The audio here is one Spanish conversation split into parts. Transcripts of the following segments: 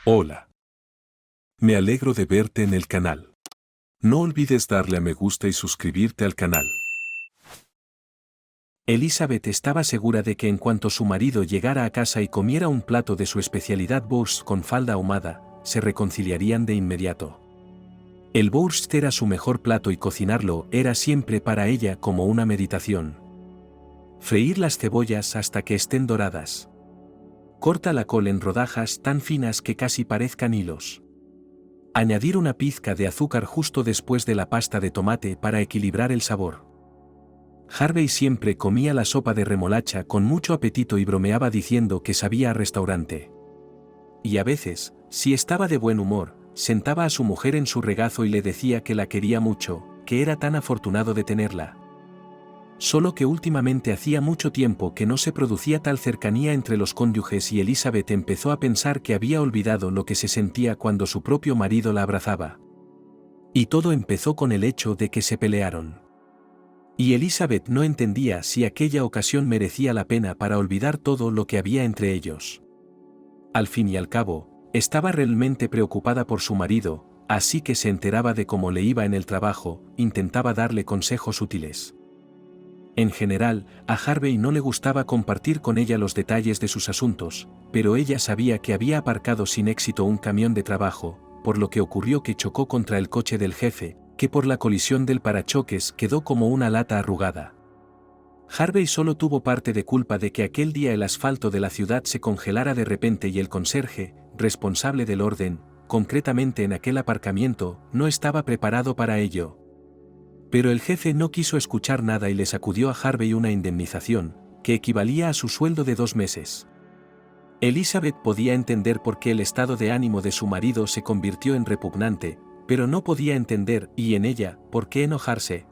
Hola. Me alegro de verte en el canal. No olvides darle a me gusta y suscribirte al canal. Elizabeth estaba segura de que en cuanto su marido llegara a casa y comiera un plato de su especialidad borscht con falda ahumada, se reconciliarían de inmediato. El borscht era su mejor plato y cocinarlo era siempre para ella como una meditación. Freír las cebollas hasta que estén doradas. Corta la col en rodajas tan finas que casi parezcan hilos. Añadir una pizca de azúcar justo después de la pasta de tomate para equilibrar el sabor. Harvey siempre comía la sopa de remolacha con mucho apetito y bromeaba diciendo que sabía a restaurante. Y a veces, si estaba de buen humor, sentaba a su mujer en su regazo y le decía que la quería mucho, que era tan afortunado de tenerla. Solo que últimamente hacía mucho tiempo que no se producía tal cercanía entre los cónyuges y Elizabeth empezó a pensar que había olvidado lo que se sentía cuando su propio marido la abrazaba. Y todo empezó con el hecho de que se pelearon. Y Elizabeth no entendía si aquella ocasión merecía la pena para olvidar todo lo que había entre ellos. Al fin y al cabo, estaba realmente preocupada por su marido, así que se enteraba de cómo le iba en el trabajo, intentaba darle consejos útiles. En general, a Harvey no le gustaba compartir con ella los detalles de sus asuntos, pero ella sabía que había aparcado sin éxito un camión de trabajo, por lo que ocurrió que chocó contra el coche del jefe, que por la colisión del parachoques quedó como una lata arrugada. Harvey solo tuvo parte de culpa de que aquel día el asfalto de la ciudad se congelara de repente y el conserje, responsable del orden, concretamente en aquel aparcamiento, no estaba preparado para ello. Pero el jefe no quiso escuchar nada y le sacudió a Harvey una indemnización, que equivalía a su sueldo de 2 meses. Elizabeth podía entender por qué el estado de ánimo de su marido se convirtió en repugnante, pero no podía entender, y en ella, por qué enojarse.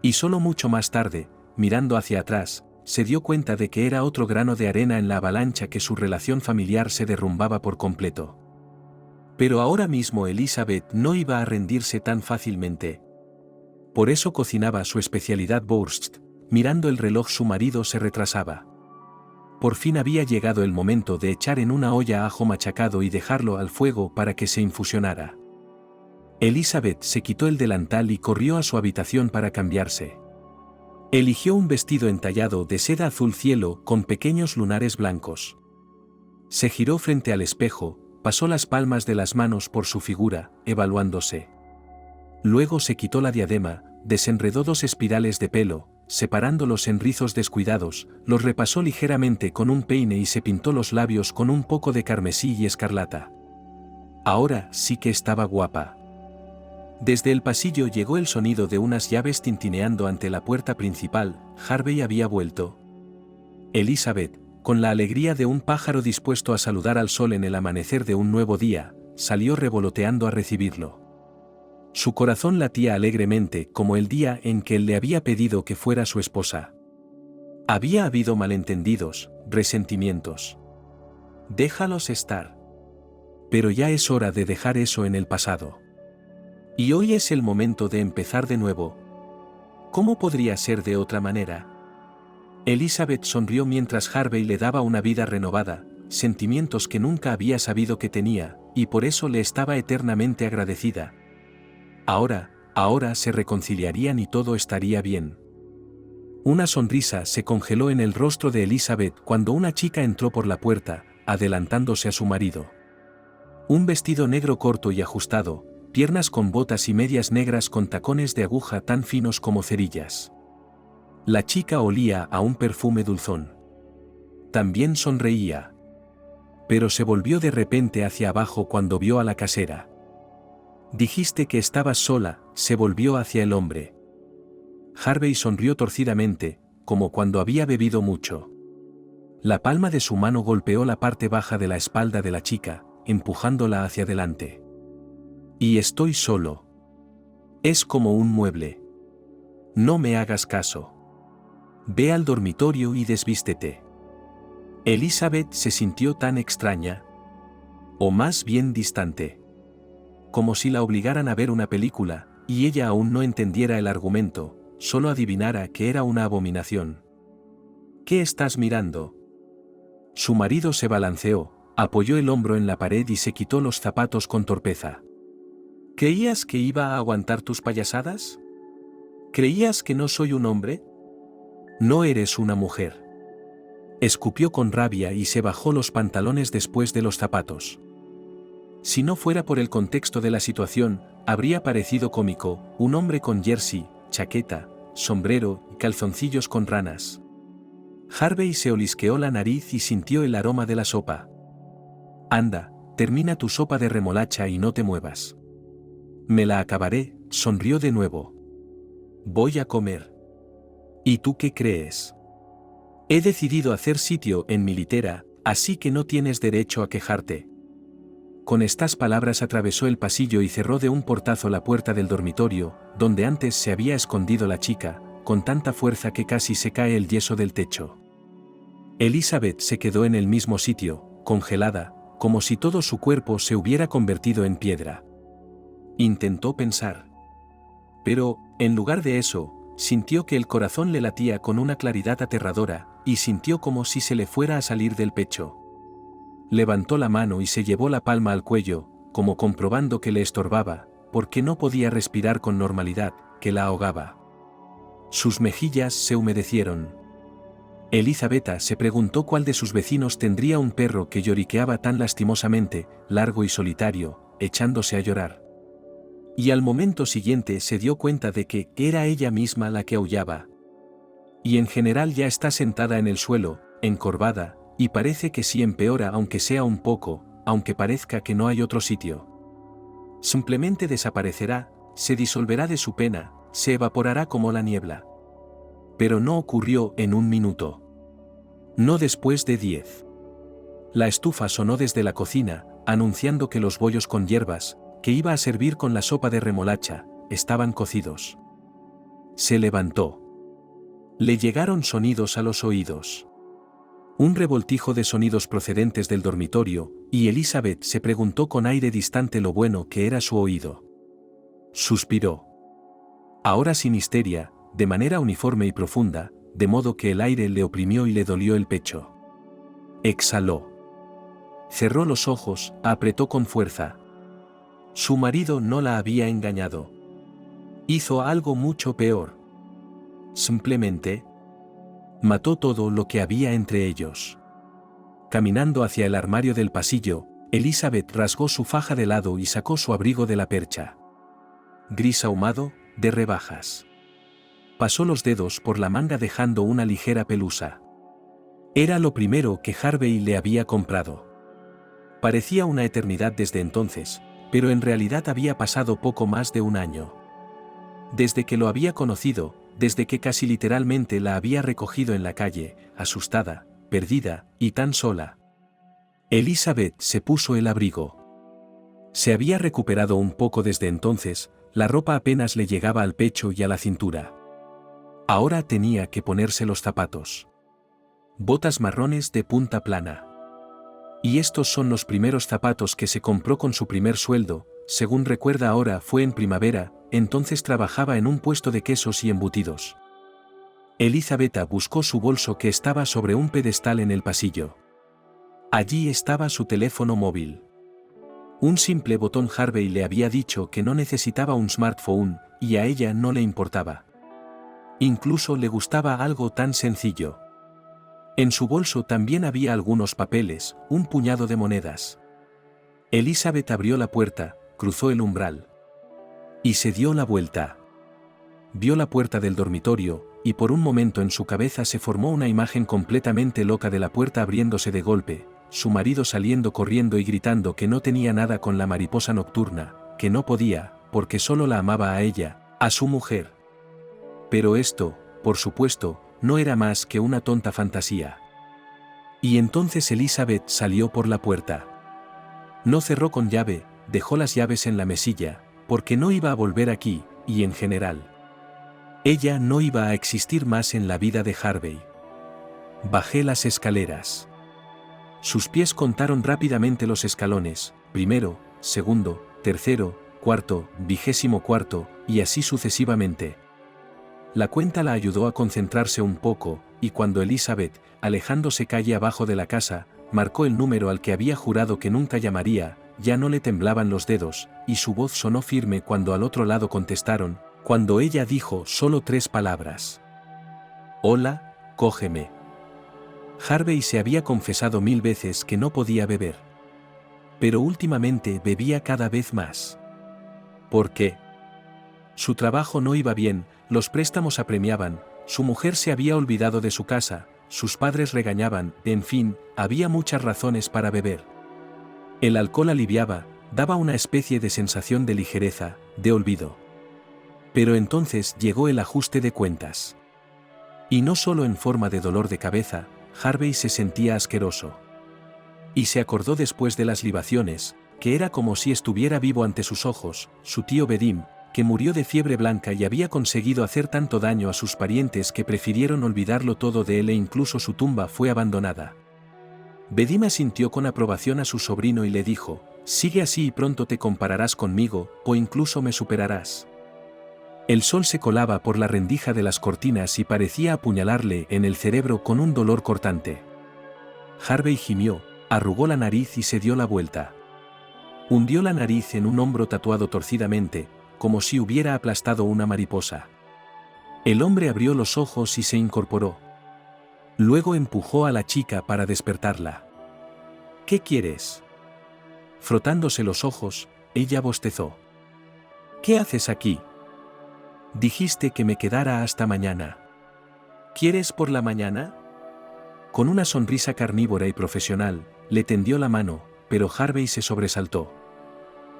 Y solo mucho más tarde, mirando hacia atrás, se dio cuenta de que era otro grano de arena en la avalancha que su relación familiar se derrumbaba por completo. Pero ahora mismo Elizabeth no iba a rendirse tan fácilmente. Por eso cocinaba su especialidad borscht, mirando el reloj su marido se retrasaba. Por fin había llegado el momento de echar en una olla ajo machacado y dejarlo al fuego para que se infusionara. Elizabeth se quitó el delantal y corrió a su habitación para cambiarse. Eligió un vestido entallado de seda azul cielo con pequeños lunares blancos. Se giró frente al espejo, pasó las palmas de las manos por su figura, evaluándose. Luego se quitó la diadema, desenredó 2 espirales de pelo, separándolos en rizos descuidados, los repasó ligeramente con un peine y se pintó los labios con un poco de carmesí y escarlata. Ahora sí que estaba guapa. Desde el pasillo llegó el sonido de unas llaves tintineando ante la puerta principal. Harvey había vuelto. Elizabeth, con la alegría de un pájaro dispuesto a saludar al sol en el amanecer de un nuevo día, salió revoloteando a recibirlo. Su corazón latía alegremente como el día en que él le había pedido que fuera su esposa. Había habido malentendidos, resentimientos. Déjalos estar. Pero ya es hora de dejar eso en el pasado. Y hoy es el momento de empezar de nuevo. ¿Cómo podría ser de otra manera? Elizabeth sonrió mientras Harvey le daba una vida renovada, sentimientos que nunca había sabido que tenía, y por eso le estaba eternamente agradecida. Ahora se reconciliarían y todo estaría bien. Una sonrisa se congeló en el rostro de Elizabeth cuando una chica entró por la puerta, adelantándose a su marido. Un vestido negro corto y ajustado, piernas con botas y medias negras con tacones de aguja tan finos como cerillas. La chica olía a un perfume dulzón. También sonreía. Pero se volvió de repente hacia abajo cuando vio a la casera. Dijiste que estabas sola, se volvió hacia el hombre. Harvey sonrió torcidamente, como cuando había bebido mucho. La palma de su mano golpeó la parte baja de la espalda de la chica, empujándola hacia adelante. Y estoy solo. Es como un mueble. No me hagas caso. Ve al dormitorio y desvístete. Elizabeth se sintió tan extraña. O más bien distante. Como si la obligaran a ver una película, y ella aún no entendiera el argumento, solo adivinara que era una abominación. ¿Qué estás mirando? Su marido se balanceó, Apoyó el hombro en la pared y se quitó los zapatos con torpeza. ¿Creías que iba a aguantar tus payasadas? ¿Creías que no soy un hombre? No eres una mujer. Escupió con rabia y se bajó los pantalones después de los zapatos. Si no fuera por el contexto de la situación, habría parecido cómico, un hombre con jersey, chaqueta, sombrero y calzoncillos con ranas. Harvey se olisqueó la nariz y sintió el aroma de la sopa. Anda, termina tu sopa de remolacha y no te muevas. Me la acabaré, sonrió de nuevo. Voy a comer. ¿Y tú qué crees? He decidido hacer sitio en mi litera, así que no tienes derecho a quejarte. Con estas palabras atravesó el pasillo y cerró de un portazo la puerta del dormitorio, donde antes se había escondido la chica, con tanta fuerza que casi se cae el yeso del techo. Elizabeth se quedó en el mismo sitio, congelada, como si todo su cuerpo se hubiera convertido en piedra. Intentó pensar. Pero, en lugar de eso, sintió que el corazón le latía con una claridad aterradora, y sintió como si se le fuera a salir del pecho. Levantó la mano y se llevó la palma al cuello, como comprobando que le estorbaba, porque no podía respirar con normalidad, que la ahogaba. Sus mejillas se humedecieron. Elizabeth se preguntó cuál de sus vecinos tendría un perro que lloriqueaba tan lastimosamente, largo y solitario, echándose a llorar. Y al momento siguiente se dio cuenta de que era ella misma la que aullaba. Y en general ya está sentada en el suelo, encorvada, y parece que sí empeora aunque sea un poco, aunque parezca que no hay otro sitio. Simplemente desaparecerá, se disolverá de su pena, se evaporará como la niebla. Pero no ocurrió en un minuto. No después de 10. La estufa sonó desde la cocina, anunciando que los bollos con hierbas, que iba a servir con la sopa de remolacha, estaban cocidos. Se levantó. Le llegaron sonidos a los oídos. Un revoltijo de sonidos procedentes del dormitorio, y Elizabeth se preguntó con aire distante lo bueno que era su oído. Suspiró. Ahora sin histeria, de manera uniforme y profunda, de modo que el aire le oprimió y le dolió el pecho. Exhaló. Cerró los ojos, apretó con fuerza. Su marido no la había engañado. Hizo algo mucho peor. Simplemente mató todo lo que había entre ellos. Caminando hacia el armario del pasillo, Elizabeth rasgó su faja de lado y sacó su abrigo de la percha. Gris ahumado, de rebajas. Pasó los dedos por la manga dejando una ligera pelusa. Era lo primero que Harvey le había comprado. Parecía una eternidad desde entonces, pero en realidad había pasado poco más de un año. Desde que lo había conocido, desde que casi literalmente la había recogido en la calle, asustada, perdida, y tan sola. Elizabeth se puso el abrigo. Se había recuperado un poco desde entonces, la ropa apenas le llegaba al pecho y a la cintura. Ahora tenía que ponerse los zapatos. Botas marrones de punta plana. Y estos son los primeros zapatos que se compró con su primer sueldo, según recuerda ahora fue en primavera, entonces trabajaba en un puesto de quesos y embutidos. Elizabeth buscó su bolso que estaba sobre un pedestal en el pasillo. Allí estaba su teléfono móvil. Un simple botón. Harvey le había dicho que no necesitaba un smartphone, y a ella no le importaba. Incluso le gustaba algo tan sencillo. En su bolso también había algunos papeles, un puñado de monedas. Elizabeth abrió la puerta, cruzó el umbral. Y se dio la vuelta. Vio la puerta del dormitorio, y por un momento en su cabeza se formó una imagen completamente loca de la puerta abriéndose de golpe, su marido saliendo corriendo y gritando que no tenía nada con la mariposa nocturna, que no podía, porque solo la amaba a ella, a su mujer. Pero esto, por supuesto, no era más que una tonta fantasía. Y entonces Elizabeth salió por la puerta. No cerró con llave, dejó las llaves en la mesilla, porque no iba a volver aquí, y en general. Ella no iba a existir más en la vida de Harvey. Bajé las escaleras. Sus pies contaron rápidamente los escalones, primero, segundo, tercero, cuarto, 24º, y así sucesivamente. La cuenta la ayudó a concentrarse un poco, y cuando Elizabeth, alejándose calle abajo de la casa, marcó el número al que había jurado que nunca llamaría, ya no le temblaban los dedos, y su voz sonó firme cuando al otro lado contestaron, cuando ella dijo solo 3 palabras. Hola, cógeme. Harvey se había confesado 1000 veces que no podía beber. Pero últimamente bebía cada vez más. ¿Por qué? Su trabajo no iba bien, los préstamos apremiaban, su mujer se había olvidado de su casa, sus padres regañaban, en fin, había muchas razones para beber. El alcohol aliviaba, daba una especie de sensación de ligereza, de olvido. Pero entonces llegó el ajuste de cuentas. Y no solo en forma de dolor de cabeza, Harvey se sentía asqueroso. Y se acordó después de las libaciones, que era como si estuviera vivo ante sus ojos, su tío Bedim, que murió de fiebre blanca y había conseguido hacer tanto daño a sus parientes que prefirieron olvidarlo todo de él e incluso su tumba fue abandonada. Bedim asintió con aprobación a su sobrino y le dijo, sigue así y pronto te compararás conmigo, o incluso me superarás. El sol se colaba por la rendija de las cortinas y parecía apuñalarle en el cerebro con un dolor cortante. Harvey gimió, arrugó la nariz y se dio la vuelta. Hundió la nariz en un hombro tatuado torcidamente, como si hubiera aplastado una mariposa. El hombre abrió los ojos y se incorporó. Luego empujó a la chica para despertarla. ¿Qué quieres? Frotándose los ojos, ella bostezó. ¿Qué haces aquí? Dijiste que me quedara hasta mañana. ¿Quieres por la mañana? Con una sonrisa carnívora y profesional, le tendió la mano, pero Harvey se sobresaltó.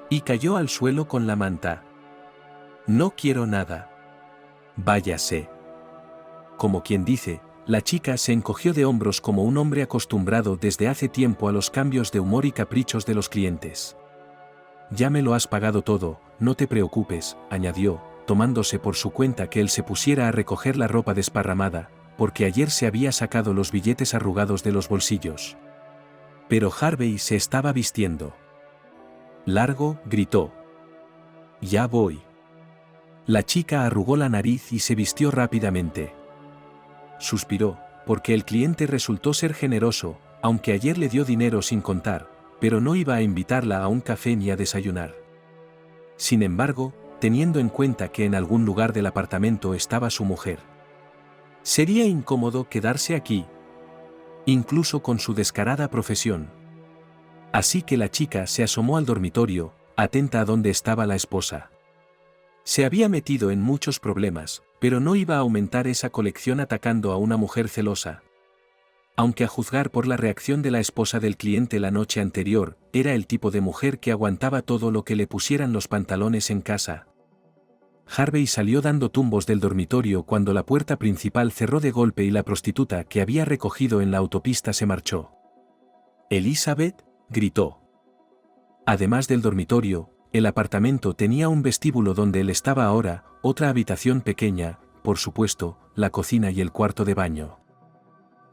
Y cayó al suelo con la manta. No quiero nada. Váyase. Como quien dice, la chica se encogió de hombros como un hombre acostumbrado desde hace tiempo a los cambios de humor y caprichos de los clientes. Ya me lo has pagado todo, no te preocupes, añadió, tomándose por su cuenta que él se pusiera a recoger la ropa desparramada, porque ayer se había sacado los billetes arrugados de los bolsillos. Pero Harvey se estaba vistiendo. Largo, gritó. Ya voy. La chica arrugó la nariz y se vistió rápidamente. Suspiró, porque el cliente resultó ser generoso, aunque ayer le dio dinero sin contar, pero no iba a invitarla a un café ni a desayunar. Sin embargo, teniendo en cuenta que en algún lugar del apartamento estaba su mujer. Sería incómodo quedarse aquí, incluso con su descarada profesión. Así que la chica se asomó al dormitorio, atenta a dónde estaba la esposa. Se había metido en muchos problemas, pero no iba a aumentar esa colección atacando a una mujer celosa. Aunque a juzgar por la reacción de la esposa del cliente la noche anterior, era el tipo de mujer que aguantaba todo lo que le pusieran los pantalones en casa. Harvey salió dando tumbos del dormitorio cuando la puerta principal cerró de golpe y la prostituta que había recogido en la autopista se marchó. «Elizabeth», gritó. Además del dormitorio, el apartamento tenía un vestíbulo donde él estaba ahora, otra habitación pequeña, por supuesto, la cocina y el cuarto de baño.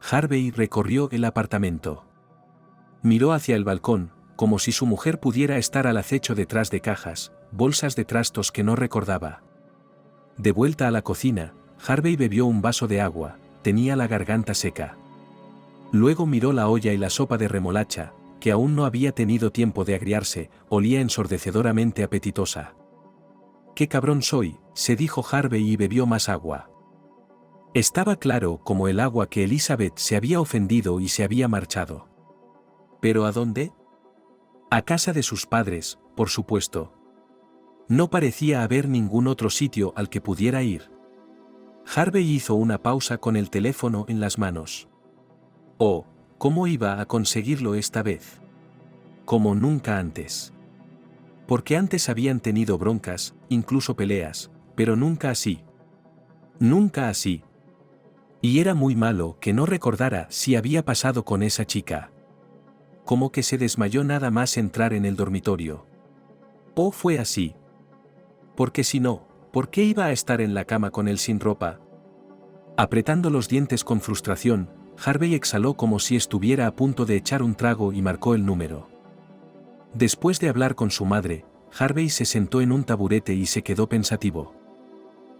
Harvey recorrió el apartamento. Miró hacia el balcón, como si su mujer pudiera estar al acecho detrás de cajas, bolsas de trastos que no recordaba. De vuelta a la cocina, Harvey bebió un vaso de agua, tenía la garganta seca. Luego miró la olla y la sopa de remolacha, que aún no había tenido tiempo de agriarse, olía ensordecedoramente apetitosa. «¡Qué cabrón soy!», se dijo Harvey y bebió más agua. Estaba claro como el agua que Elizabeth se había ofendido y se había marchado. ¿Pero a dónde? A casa de sus padres, por supuesto. No parecía haber ningún otro sitio al que pudiera ir. Harvey hizo una pausa con el teléfono en las manos. Oh, ¿cómo iba a conseguirlo esta vez? Como nunca antes. Porque antes habían tenido broncas, incluso peleas, pero nunca así. Nunca así. Y era muy malo que no recordara si había pasado con esa chica. Como que se desmayó nada más entrar en el dormitorio. ¿O fue así? Porque si no, ¿por qué iba a estar en la cama con él sin ropa? Apretando los dientes con frustración, Harvey exhaló como si estuviera a punto de echar un trago y marcó el número. Después de hablar con su madre, Harvey se sentó en un taburete y se quedó pensativo.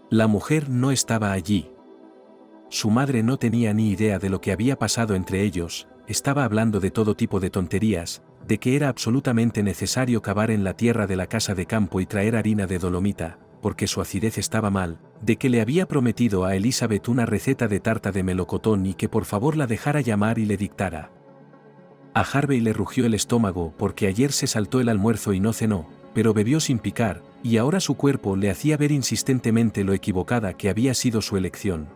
La mujer no estaba allí. Su madre no tenía ni idea de lo que había pasado entre ellos, estaba hablando de todo tipo de tonterías, de que era absolutamente necesario cavar en la tierra de la casa de campo y traer harina de dolomita, porque su acidez estaba mal, de que le había prometido a Elizabeth una receta de tarta de melocotón y que por favor la dejara llamar y le dictara. A Harvey le rugió el estómago porque ayer se saltó el almuerzo y no cenó, pero bebió sin picar, y ahora su cuerpo le hacía ver insistentemente lo equivocada que había sido su elección.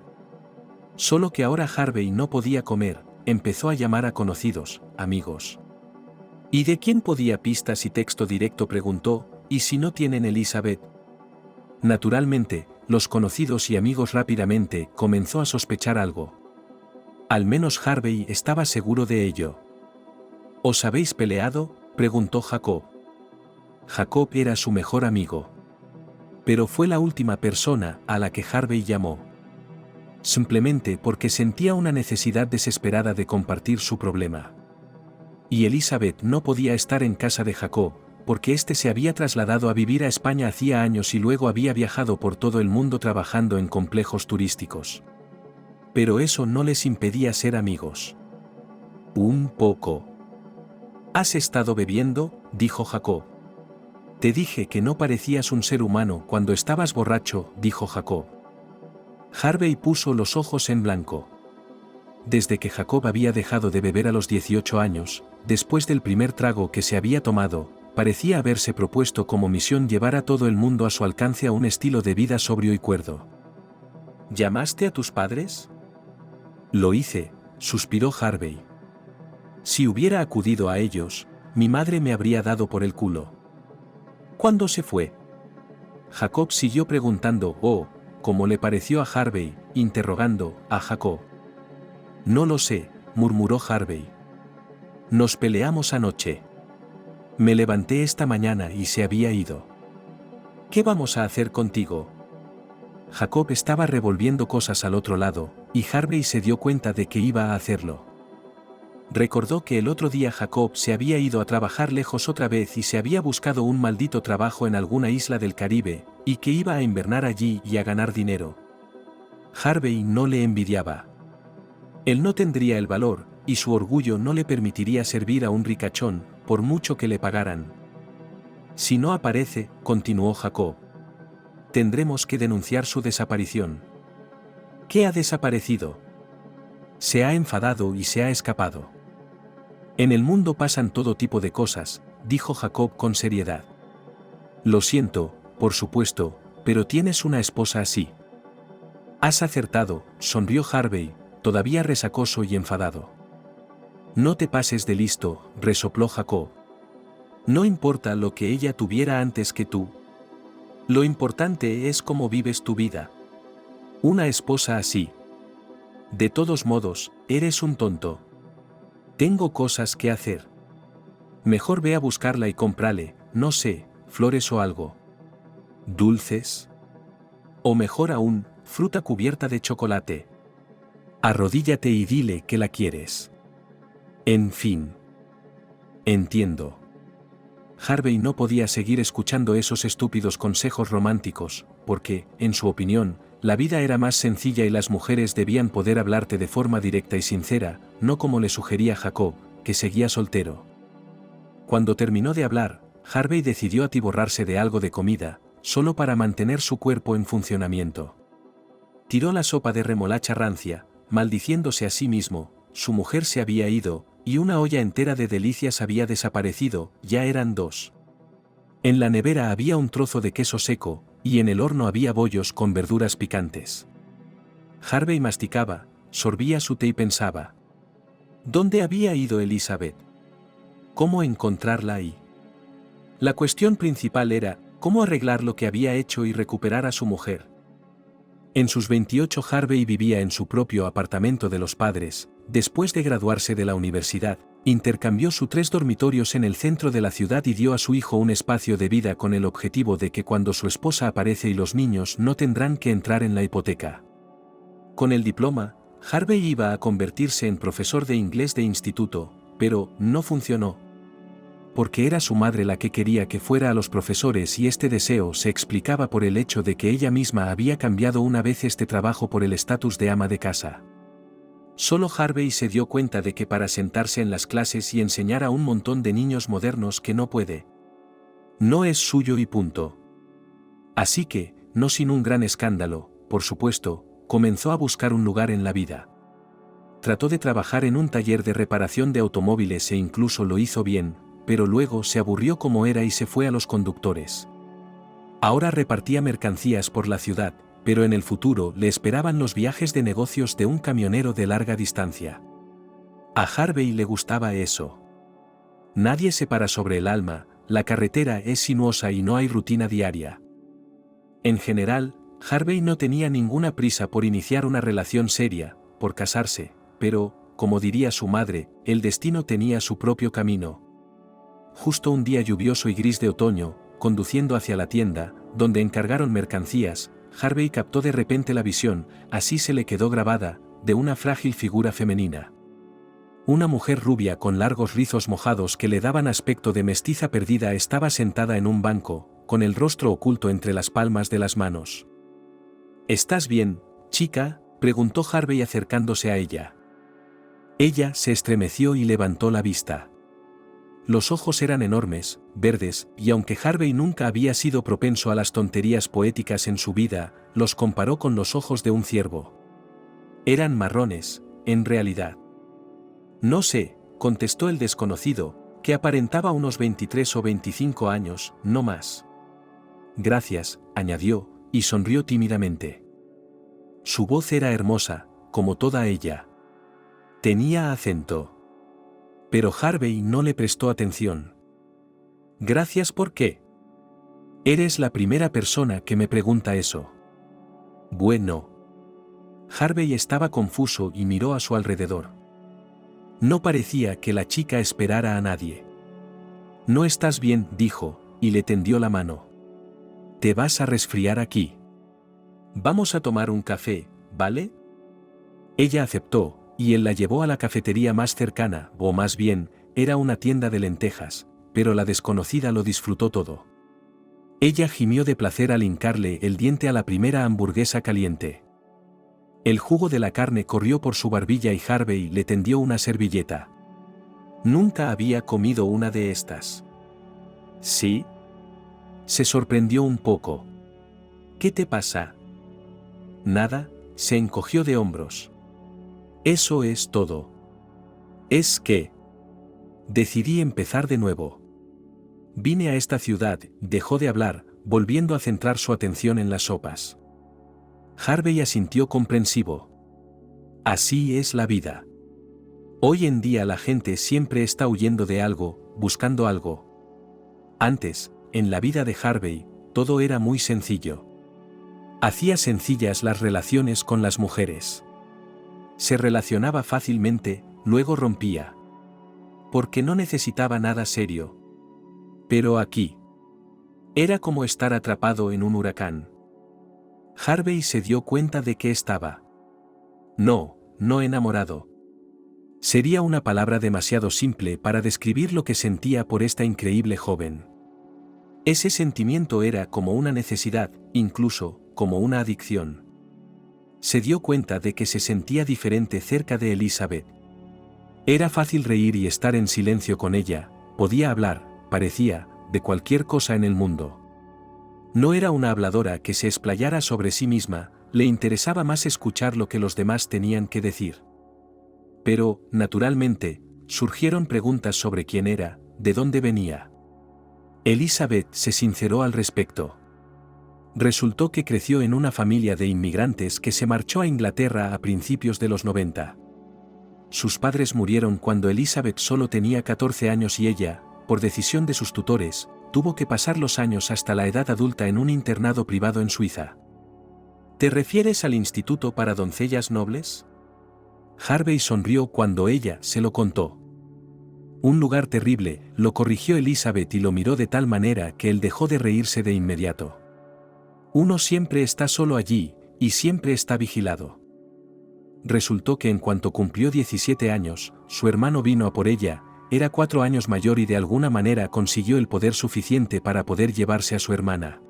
Solo que ahora Harvey no podía comer, empezó a llamar a conocidos, amigos. ¿Y de quién podía pistas y texto directo? Preguntó, ¿y si no tienen Elizabeth? Naturalmente, los conocidos y amigos rápidamente comenzó a sospechar algo. Al menos Harvey estaba seguro de ello. ¿Os habéis peleado?, preguntó Jacob. Jacob era su mejor amigo. Pero fue la última persona a la que Harvey llamó. Simplemente porque sentía una necesidad desesperada de compartir su problema. Y Elizabeth no podía estar en casa de Jacob, porque éste se había trasladado a vivir a España hacía años y luego había viajado por todo el mundo trabajando en complejos turísticos. Pero eso no les impedía ser amigos. Un poco. ¿Has estado bebiendo?, dijo Jacob. Te dije que no parecías un ser humano cuando estabas borracho, dijo Jacob. Harvey puso los ojos en blanco. Desde que Jacob había dejado de beber a los 18 años, después del primer trago que se había tomado, parecía haberse propuesto como misión llevar a todo el mundo a su alcance a un estilo de vida sobrio y cuerdo. ¿Llamaste a tus padres? Lo hice, suspiró Harvey. Si hubiera acudido a ellos, mi madre me habría dado por el culo. ¿Cuándo se fue? Jacob siguió preguntando, como le pareció a Harvey, interrogando a Jacob. No lo sé, murmuró Harvey. Nos peleamos anoche. Me levanté esta mañana y se había ido. ¿Qué vamos a hacer contigo? Jacob estaba revolviendo cosas al otro lado, y Harvey se dio cuenta de que iba a hacerlo. Recordó que el otro día Jacob se había ido a trabajar lejos otra vez y se había buscado un maldito trabajo en alguna isla del Caribe, y que iba a invernar allí y a ganar dinero. Harvey no le envidiaba. Él no tendría el valor, y su orgullo no le permitiría servir a un ricachón, por mucho que le pagaran. Si no aparece, continuó Jacob, tendremos que denunciar su desaparición. ¿Qué ha desaparecido? Se ha enfadado y se ha escapado. En el mundo pasan todo tipo de cosas, dijo Jacob con seriedad. Lo siento, por supuesto, pero tienes una esposa así. Has acertado, sonrió Harvey, todavía resacoso y enfadado. No te pases de listo, resopló Jacob. No importa lo que ella tuviera antes que tú. Lo importante es cómo vives tu vida. Una esposa así. De todos modos, eres un tonto. Tengo cosas que hacer. Mejor ve a buscarla y cómprale, no sé, flores o algo. ¿Dulces? O mejor aún, fruta cubierta de chocolate. Arrodíllate y dile que la quieres. En fin. Entiendo. Harvey no podía seguir escuchando esos estúpidos consejos románticos, porque, en su opinión, la vida era más sencilla y las mujeres debían poder hablarte de forma directa y sincera, no como le sugería Jacob, que seguía soltero. Cuando terminó de hablar, Harvey decidió atiborrarse de algo de comida, solo para mantener su cuerpo en funcionamiento. Tiró la sopa de remolacha rancia, maldiciéndose a sí mismo, su mujer se había ido, y una olla entera de delicias había desaparecido, ya eran 2. En la nevera había un trozo de queso seco, y en el horno había bollos con verduras picantes. Harvey masticaba, sorbía su té y pensaba. ¿Dónde había ido Elizabeth? ¿Cómo encontrarla ahí? La cuestión principal era, cómo arreglar lo que había hecho y recuperar a su mujer. En sus 28 Harvey vivía en su propio apartamento de los padres. Después de graduarse de la universidad, intercambió sus 3 dormitorios en el centro de la ciudad y dio a su hijo un espacio de vida con el objetivo de que cuando su esposa aparece y los niños no tendrán que entrar en la hipoteca. Con el diploma, Harvey iba a convertirse en profesor de inglés de instituto, pero no funcionó. Porque era su madre la que quería que fuera a los profesores y este deseo se explicaba por el hecho de que ella misma había cambiado una vez este trabajo por el estatus de ama de casa. Solo Harvey se dio cuenta de que para sentarse en las clases y enseñar a un montón de niños modernos que no puede. No es suyo y punto. Así que, no sin un gran escándalo, por supuesto, comenzó a buscar un lugar en la vida. Trató de trabajar en un taller de reparación de automóviles e incluso lo hizo bien, pero luego se aburrió como era y se fue a los conductores. Ahora repartía mercancías por la ciudad, pero en el futuro le esperaban los viajes de negocios de un camionero de larga distancia. A Harvey le gustaba eso. Nadie se para sobre el alma, la carretera es sinuosa y no hay rutina diaria. En general, Harvey no tenía ninguna prisa por iniciar una relación seria, por casarse, pero, como diría su madre, el destino tenía su propio camino. Justo un día lluvioso y gris de otoño, conduciendo hacia la tienda, donde encargaron mercancías, Harvey captó de repente la visión, así se le quedó grabada, de una frágil figura femenina. Una mujer rubia con largos rizos mojados que le daban aspecto de mestiza perdida estaba sentada en un banco, con el rostro oculto entre las palmas de las manos. ¿Estás bien, chica?, preguntó Harvey acercándose a ella. Ella se estremeció y levantó la vista. Los ojos eran enormes, verdes, y aunque Harvey nunca había sido propenso a las tonterías poéticas en su vida, los comparó con los ojos de un ciervo. Eran marrones, en realidad. No sé, contestó el desconocido, que aparentaba unos 23 o 25 años, no más. Gracias, añadió, y sonrió tímidamente. Su voz era hermosa, como toda ella. Tenía acento. Pero Harvey no le prestó atención. Gracias, ¿por qué? Eres la primera persona que me pregunta eso. Bueno. Harvey estaba confuso y miró a su alrededor. No parecía que la chica esperara a nadie. No estás bien, dijo, y le tendió la mano. Te vas a resfriar aquí. Vamos a tomar un café, ¿vale? Ella aceptó, y él la llevó a la cafetería más cercana, o más bien, era una tienda de lentejas, pero la desconocida lo disfrutó todo. Ella gimió de placer al hincarle el diente a la primera hamburguesa caliente. El jugo de la carne corrió por su barbilla y Harvey le tendió una servilleta. Nunca había comido una de estas. ¿Sí? Se sorprendió un poco. ¿Qué te pasa? Nada, se encogió de hombros. Eso es todo. Es que... Decidí empezar de nuevo. Vine a esta ciudad, dejó de hablar, volviendo a centrar su atención en las sopas. Harvey asintió comprensivo. Así es la vida. Hoy en día la gente siempre está huyendo de algo, buscando algo. Antes, en la vida de Harvey, todo era muy sencillo. Hacía sencillas las relaciones con las mujeres. Se relacionaba fácilmente, luego rompía. Porque no necesitaba nada serio. Pero aquí. Era como estar atrapado en un huracán. Harvey se dio cuenta de que estaba. No enamorado. Sería una palabra demasiado simple para describir lo que sentía por esta increíble joven. Ese sentimiento era como una necesidad, incluso, como una adicción. Se dio cuenta de que se sentía diferente cerca de Elizabeth. Era fácil reír y estar en silencio con ella, podía hablar, parecía, de cualquier cosa en el mundo. No era una habladora que se explayara sobre sí misma, le interesaba más escuchar lo que los demás tenían que decir. Pero, naturalmente, surgieron preguntas sobre quién era, de dónde venía. Elizabeth se sinceró al respecto. Resultó que creció en una familia de inmigrantes que se marchó a Inglaterra a principios de los 90. Sus padres murieron cuando Elizabeth solo tenía 14 años y ella, por decisión de sus tutores, tuvo que pasar los años hasta la edad adulta en un internado privado en Suiza. ¿Te refieres al Instituto para Doncellas Nobles? Harvey sonrió cuando ella se lo contó. Un lugar terrible, lo corrigió Elizabeth y lo miró de tal manera que él dejó de reírse de inmediato. Uno siempre está solo allí, y siempre está vigilado. Resultó que en cuanto cumplió 17 años, su hermano vino a por ella, era 4 años mayor y de alguna manera consiguió el poder suficiente para poder llevarse a su hermana.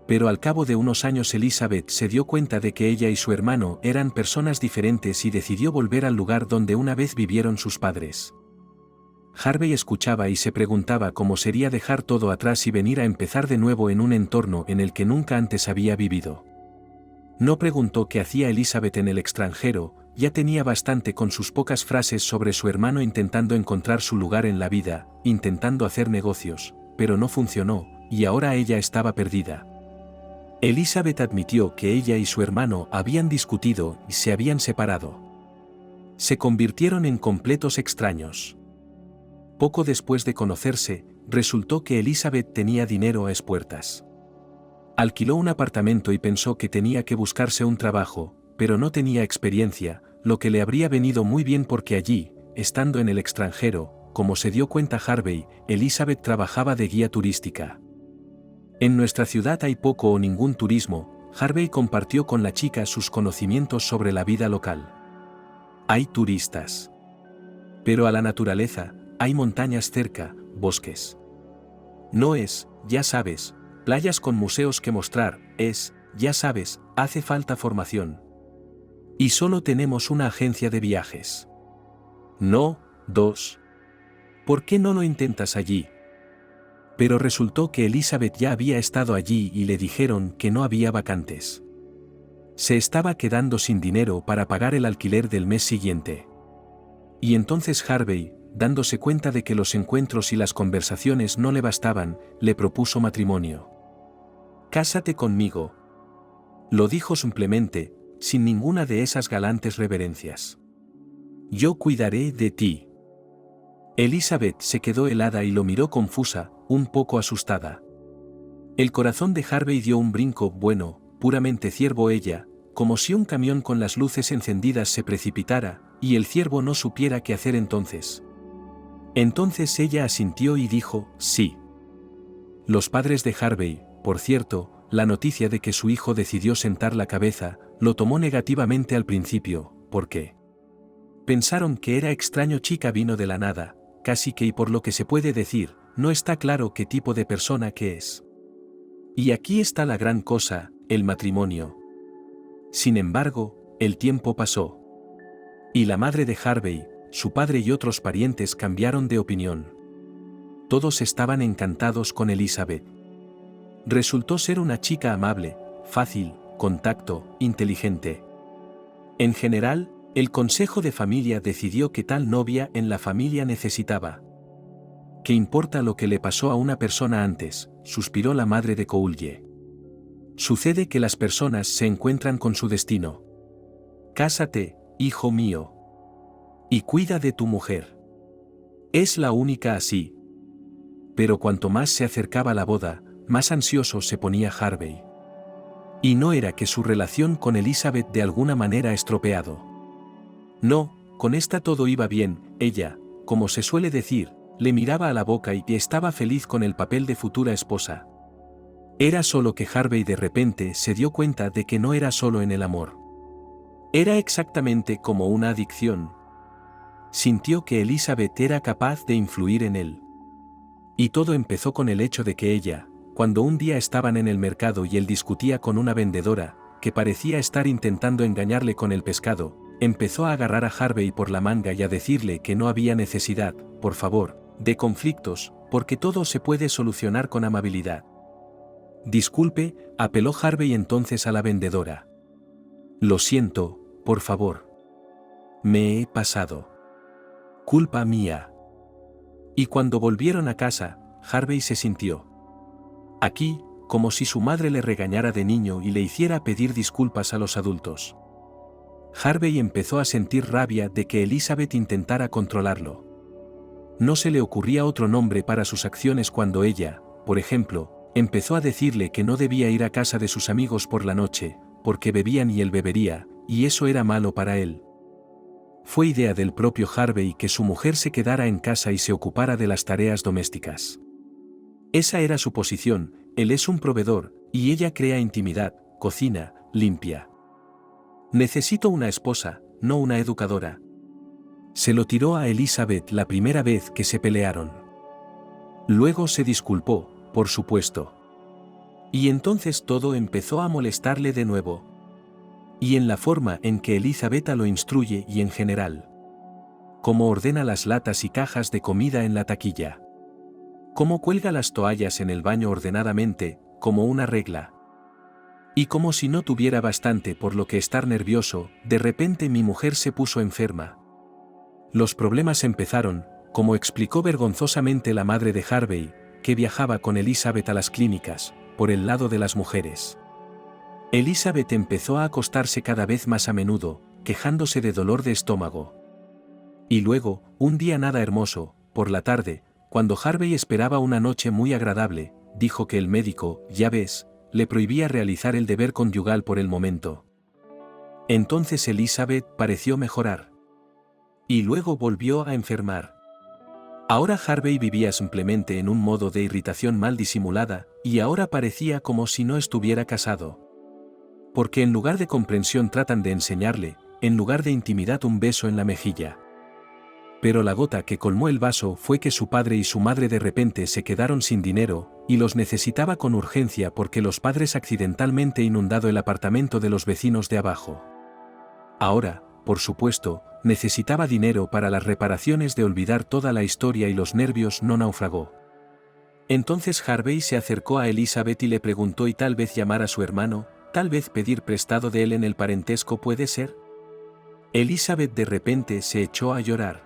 Pero al cabo de unos años Elizabeth se dio cuenta de que ella y su hermano eran personas diferentes y decidió volver al lugar donde una vez vivieron sus padres. Harvey escuchaba y se preguntaba cómo sería dejar todo atrás y venir a empezar de nuevo en un entorno en el que nunca antes había vivido. No preguntó qué hacía Elizabeth en el extranjero, ya tenía bastante con sus pocas frases sobre su hermano intentando encontrar su lugar en la vida, intentando hacer negocios, pero no funcionó, y ahora ella estaba perdida. Elizabeth admitió que ella y su hermano habían discutido y se habían separado. Se convirtieron en completos extraños. Poco después de conocerse, resultó que Elizabeth tenía dinero a espuertas. Alquiló un apartamento y pensó que tenía que buscarse un trabajo, pero no tenía experiencia, lo que le habría venido muy bien porque allí, estando en el extranjero, como se dio cuenta Harvey, Elizabeth trabajaba de guía turística. En nuestra ciudad hay poco o ningún turismo, Harvey compartió con la chica sus conocimientos sobre la vida local. Hay turistas. Pero a la naturaleza, hay montañas cerca, bosques. No es, ya sabes, playas con museos que mostrar, es, ya sabes, hace falta formación. Y solo tenemos una agencia de viajes. No, dos. ¿Por qué no lo intentas allí? Pero resultó que Elizabeth ya había estado allí y le dijeron que no había vacantes. Se estaba quedando sin dinero para pagar el alquiler del mes siguiente. Y entonces Harvey, dándose cuenta de que los encuentros y las conversaciones no le bastaban, le propuso matrimonio. «Cásate conmigo», lo dijo simplemente, sin ninguna de esas galantes reverencias. «Yo cuidaré de ti». Elizabeth se quedó helada y lo miró confusa, un poco asustada. El corazón de Harvey dio un brinco, bueno, puramente ciervo ella, como si un camión con las luces encendidas se precipitara, y el ciervo no supiera qué hacer entonces. Entonces ella asintió y dijo, sí. Los padres de Harvey, por cierto, la noticia de que su hijo decidió sentar la cabeza, lo tomó negativamente al principio, porque pensaron que era extraño, chica vino de la nada, casi que y por lo que se puede decir, no está claro qué tipo de persona que es. Y aquí está la gran cosa, el matrimonio. Sin embargo, el tiempo pasó. Y la madre de Harvey, su padre y otros parientes cambiaron de opinión. Todos estaban encantados con Elizabeth. Resultó ser una chica amable, fácil, con tacto, inteligente. En general, el consejo de familia decidió que tal novia en la familia necesitaba. ¿Qué importa lo que le pasó a una persona antes?, suspiró la madre de Coulje. Sucede que las personas se encuentran con su destino. Cásate, hijo mío. Y cuida de tu mujer. Es la única así. Pero cuanto más se acercaba la boda, más ansioso se ponía Harvey. Y no era que su relación con Elizabeth de alguna manera estropeado. No, con esta todo iba bien, ella, como se suele decir, le miraba a la boca y estaba feliz con el papel de futura esposa. Era solo que Harvey de repente se dio cuenta de que no era solo en el amor. Era exactamente como una adicción. Sintió que Elizabeth era capaz de influir en él. Y todo empezó con el hecho de que ella, cuando un día estaban en el mercado y él discutía con una vendedora, que parecía estar intentando engañarle con el pescado, empezó a agarrar a Harvey por la manga y a decirle que no había necesidad, por favor, de conflictos, porque todo se puede solucionar con amabilidad. Disculpe, apeló Harvey entonces a la vendedora. Lo siento, por favor. Me he pasado. Culpa mía. Y cuando volvieron a casa, Harvey se sintió aquí, como si su madre le regañara de niño y le hiciera pedir disculpas a los adultos. Harvey empezó a sentir rabia de que Elizabeth intentara controlarlo. No se le ocurría otro nombre para sus acciones cuando ella, por ejemplo, empezó a decirle que no debía ir a casa de sus amigos por la noche, porque bebían y él bebería, y eso era malo para él. Fue idea del propio Harvey que su mujer se quedara en casa y se ocupara de las tareas domésticas. Esa era su posición, él es un proveedor, y ella crea intimidad, cocina, limpia. Necesito una esposa, no una educadora. Se lo tiró a Elizabeth la primera vez que se pelearon. Luego se disculpó, por supuesto. Y entonces todo empezó a molestarle de nuevo. Y en la forma en que Elizabeth lo instruye y en general. Cómo ordena las latas y cajas de comida en la taquilla. Cómo cuelga las toallas en el baño ordenadamente, como una regla. Y como si no tuviera bastante por lo que estar nervioso, de repente mi mujer se puso enferma. Los problemas empezaron, como explicó vergonzosamente la madre de Harvey, que viajaba con Elizabeth a las clínicas, por el lado de las mujeres. Elizabeth empezó a acostarse cada vez más a menudo, quejándose de dolor de estómago. Y luego, un día nada hermoso, por la tarde, cuando Harvey esperaba una noche muy agradable, dijo que el médico, ya ves, le prohibía realizar el deber conyugal por el momento. Entonces Elizabeth pareció mejorar. Y luego volvió a enfermar. Ahora Harvey vivía simplemente en un modo de irritación mal disimulada, y ahora parecía como si no estuviera casado. Porque en lugar de comprensión tratan de enseñarle, en lugar de intimidad un beso en la mejilla. Pero la gota que colmó el vaso fue que su padre y su madre de repente se quedaron sin dinero, y los necesitaba con urgencia porque los padres accidentalmente inundado el apartamento de los vecinos de abajo. Ahora, por supuesto, necesitaba dinero para las reparaciones de olvidar toda la historia y los nervios no naufragó. Entonces Harvey se acercó a Elizabeth y le preguntó y tal vez llamar a su hermano, tal vez pedir prestado de él en el parentesco puede ser. Elizabeth de repente se echó a llorar.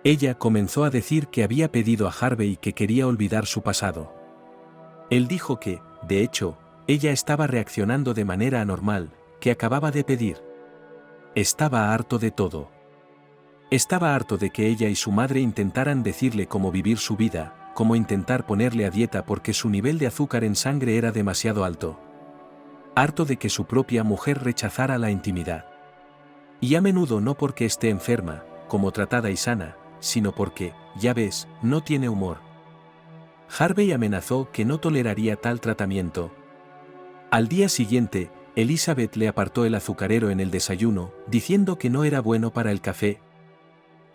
Ella comenzó a decir que había pedido a Harvey que quería olvidar su pasado. Él dijo que, de hecho, ella estaba reaccionando de manera anormal, que acababa de pedir. Estaba harto de todo. Estaba harto de que ella y su madre intentaran decirle cómo vivir su vida, cómo intentar ponerle a dieta porque su nivel de azúcar en sangre era demasiado alto. Harto de que su propia mujer rechazara la intimidad. Y a menudo no porque esté enferma, como tratada y sana, sino porque, ya ves, no tiene humor. Harvey amenazó que no toleraría tal tratamiento. Al día siguiente, Elizabeth le apartó el azucarero en el desayuno, diciendo que no era bueno para el café.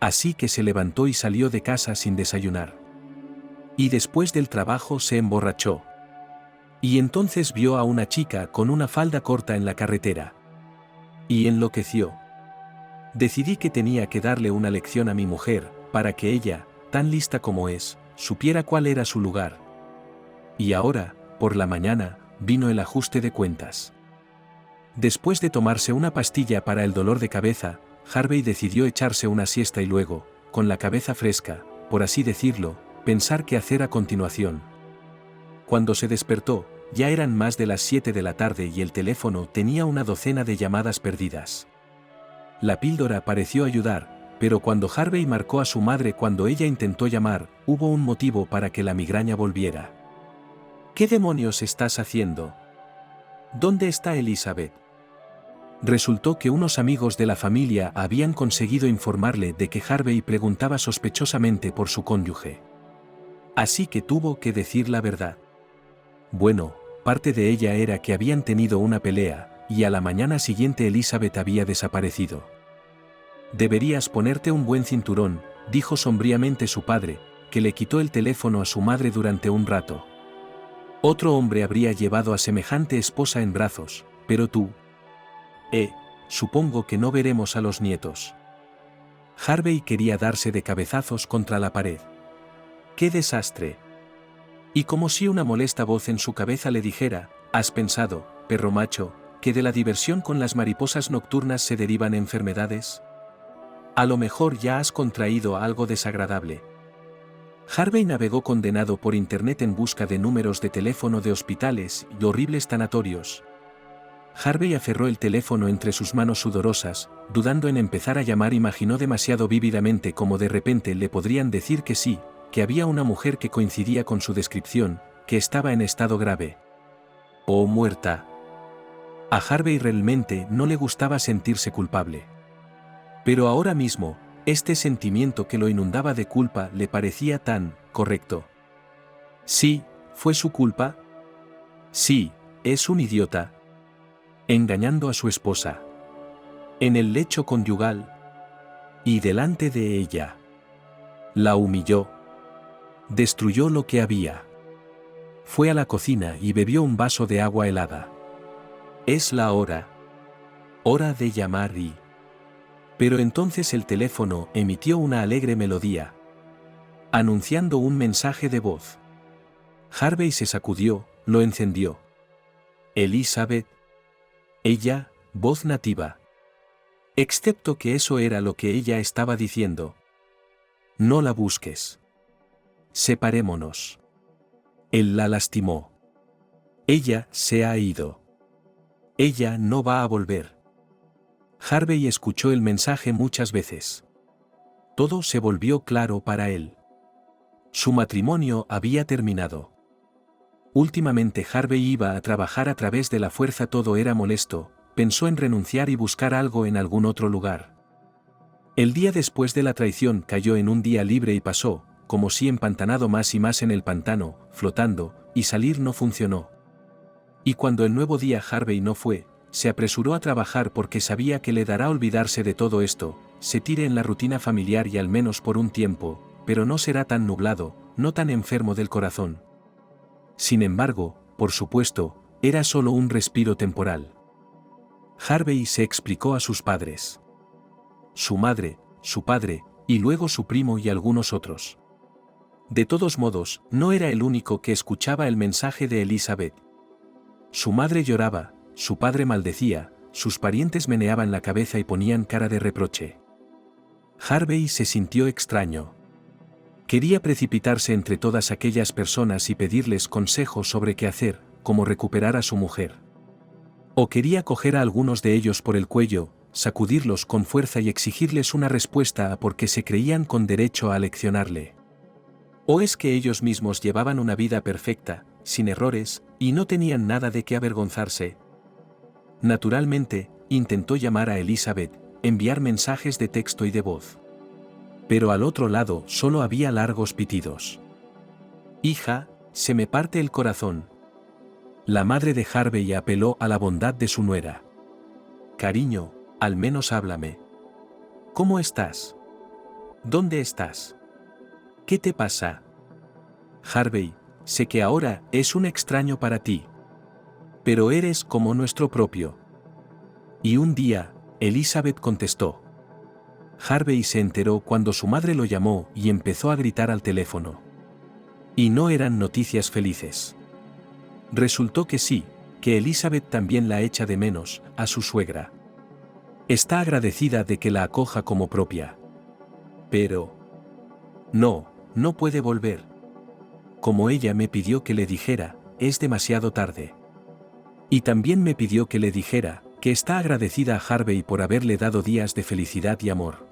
Así que se levantó y salió de casa sin desayunar. Y después del trabajo se emborrachó. Y entonces vio a una chica con una falda corta en la carretera. Y enloqueció. Decidí que tenía que darle una lección a mi mujer, para que ella, tan lista como es, supiera cuál era su lugar. Y ahora, por la mañana, vino el ajuste de cuentas. Después de tomarse una pastilla para el dolor de cabeza, Harvey decidió echarse una siesta y luego, con la cabeza fresca, por así decirlo, pensar qué hacer a continuación. Cuando se despertó, ya eran más de las 7 de la tarde y el teléfono tenía una docena de llamadas perdidas. La píldora pareció ayudar, pero cuando Harvey marcó a su madre cuando ella intentó llamar, hubo un motivo para que la migraña volviera. ¿Qué demonios estás haciendo? ¿Dónde está Elizabeth? Resultó que unos amigos de la familia habían conseguido informarle de que Harvey preguntaba sospechosamente por su cónyuge. Así que tuvo que decir la verdad. Bueno, parte de ella era que habían tenido una pelea, y a la mañana siguiente Elizabeth había desaparecido. Deberías ponerte un buen cinturón, dijo sombríamente su padre, que le quitó el teléfono a su madre durante un rato. Otro hombre habría llevado a semejante esposa en brazos, pero tú... supongo que no veremos a los nietos. Harvey quería darse de cabezazos contra la pared. ¡Qué desastre! Y como si una molesta voz en su cabeza le dijera, ¿has pensado, perro macho, que de la diversión con las mariposas nocturnas se derivan enfermedades? A lo mejor ya has contraído algo desagradable. Harvey navegó condenado por internet en busca de números de teléfono de hospitales y horribles tanatorios. Harvey aferró el teléfono entre sus manos sudorosas, dudando en empezar a llamar. Imaginó demasiado vívidamente cómo de repente le podrían decir que sí, que había una mujer que coincidía con su descripción, que estaba en estado grave. O muerta. A Harvey realmente no le gustaba sentirse culpable. Pero ahora mismo, este sentimiento que lo inundaba de culpa le parecía tan correcto. Sí, fue su culpa. Sí, es un idiota. Engañando a su esposa. En el lecho conyugal. Y delante de ella. La humilló. Destruyó lo que había. Fue a la cocina y bebió un vaso de agua helada. Es la hora. Hora de llamar y... Pero entonces el teléfono emitió una alegre melodía, anunciando un mensaje de voz. Harvey se sacudió, lo encendió. Elizabeth. Ella, voz nativa. Excepto que eso era lo que ella estaba diciendo. No la busques. Separémonos. Él la lastimó. Ella se ha ido. Ella no va a volver. Harvey escuchó el mensaje muchas veces. Todo se volvió claro para él. Su matrimonio había terminado. Últimamente Harvey iba a trabajar a través de la fuerza, todo era molesto, pensó en renunciar y buscar algo en algún otro lugar. El día después de la traición cayó en un día libre y pasó, como si empantanado más y más en el pantano, flotando, y salir no funcionó. Y cuando el nuevo día Harvey no fue, se apresuró a trabajar porque sabía que le dará olvidarse de todo esto, se tire en la rutina familiar y al menos por un tiempo, pero no será tan nublado, no tan enfermo del corazón. Sin embargo, por supuesto, era solo un respiro temporal. Harvey se explicó a sus padres. Su madre, su padre, y luego su primo y algunos otros. De todos modos, no era el único que escuchaba el mensaje de Elizabeth. Su madre lloraba, su padre maldecía, sus parientes meneaban la cabeza y ponían cara de reproche. Harvey se sintió extraño. Quería precipitarse entre todas aquellas personas y pedirles consejos sobre qué hacer, cómo recuperar a su mujer. O quería coger a algunos de ellos por el cuello, sacudirlos con fuerza y exigirles una respuesta a por qué se creían con derecho a leccionarle. ¿O es que ellos mismos llevaban una vida perfecta, sin errores, y no tenían nada de qué avergonzarse? Naturalmente, intentó llamar a Elizabeth, enviar mensajes de texto y de voz. Pero al otro lado solo había largos pitidos. Hija, se me parte el corazón. La madre de Harvey apeló a la bondad de su nuera. Cariño, al menos háblame. ¿Cómo estás? ¿Dónde estás? ¿Qué te pasa? Harvey, sé que ahora es un extraño para ti. Pero eres como nuestro propio. Y un día, Elizabeth contestó. Harvey se enteró cuando su madre lo llamó y empezó a gritar al teléfono. Y no eran noticias felices. Resultó que sí, que Elizabeth también la echa de menos, a su suegra. Está agradecida de que la acoja como propia. Pero... no puede volver. Como ella me pidió que le dijera, es demasiado tarde. Y también me pidió que le dijera, que está agradecida a Harvey por haberle dado días de felicidad y amor.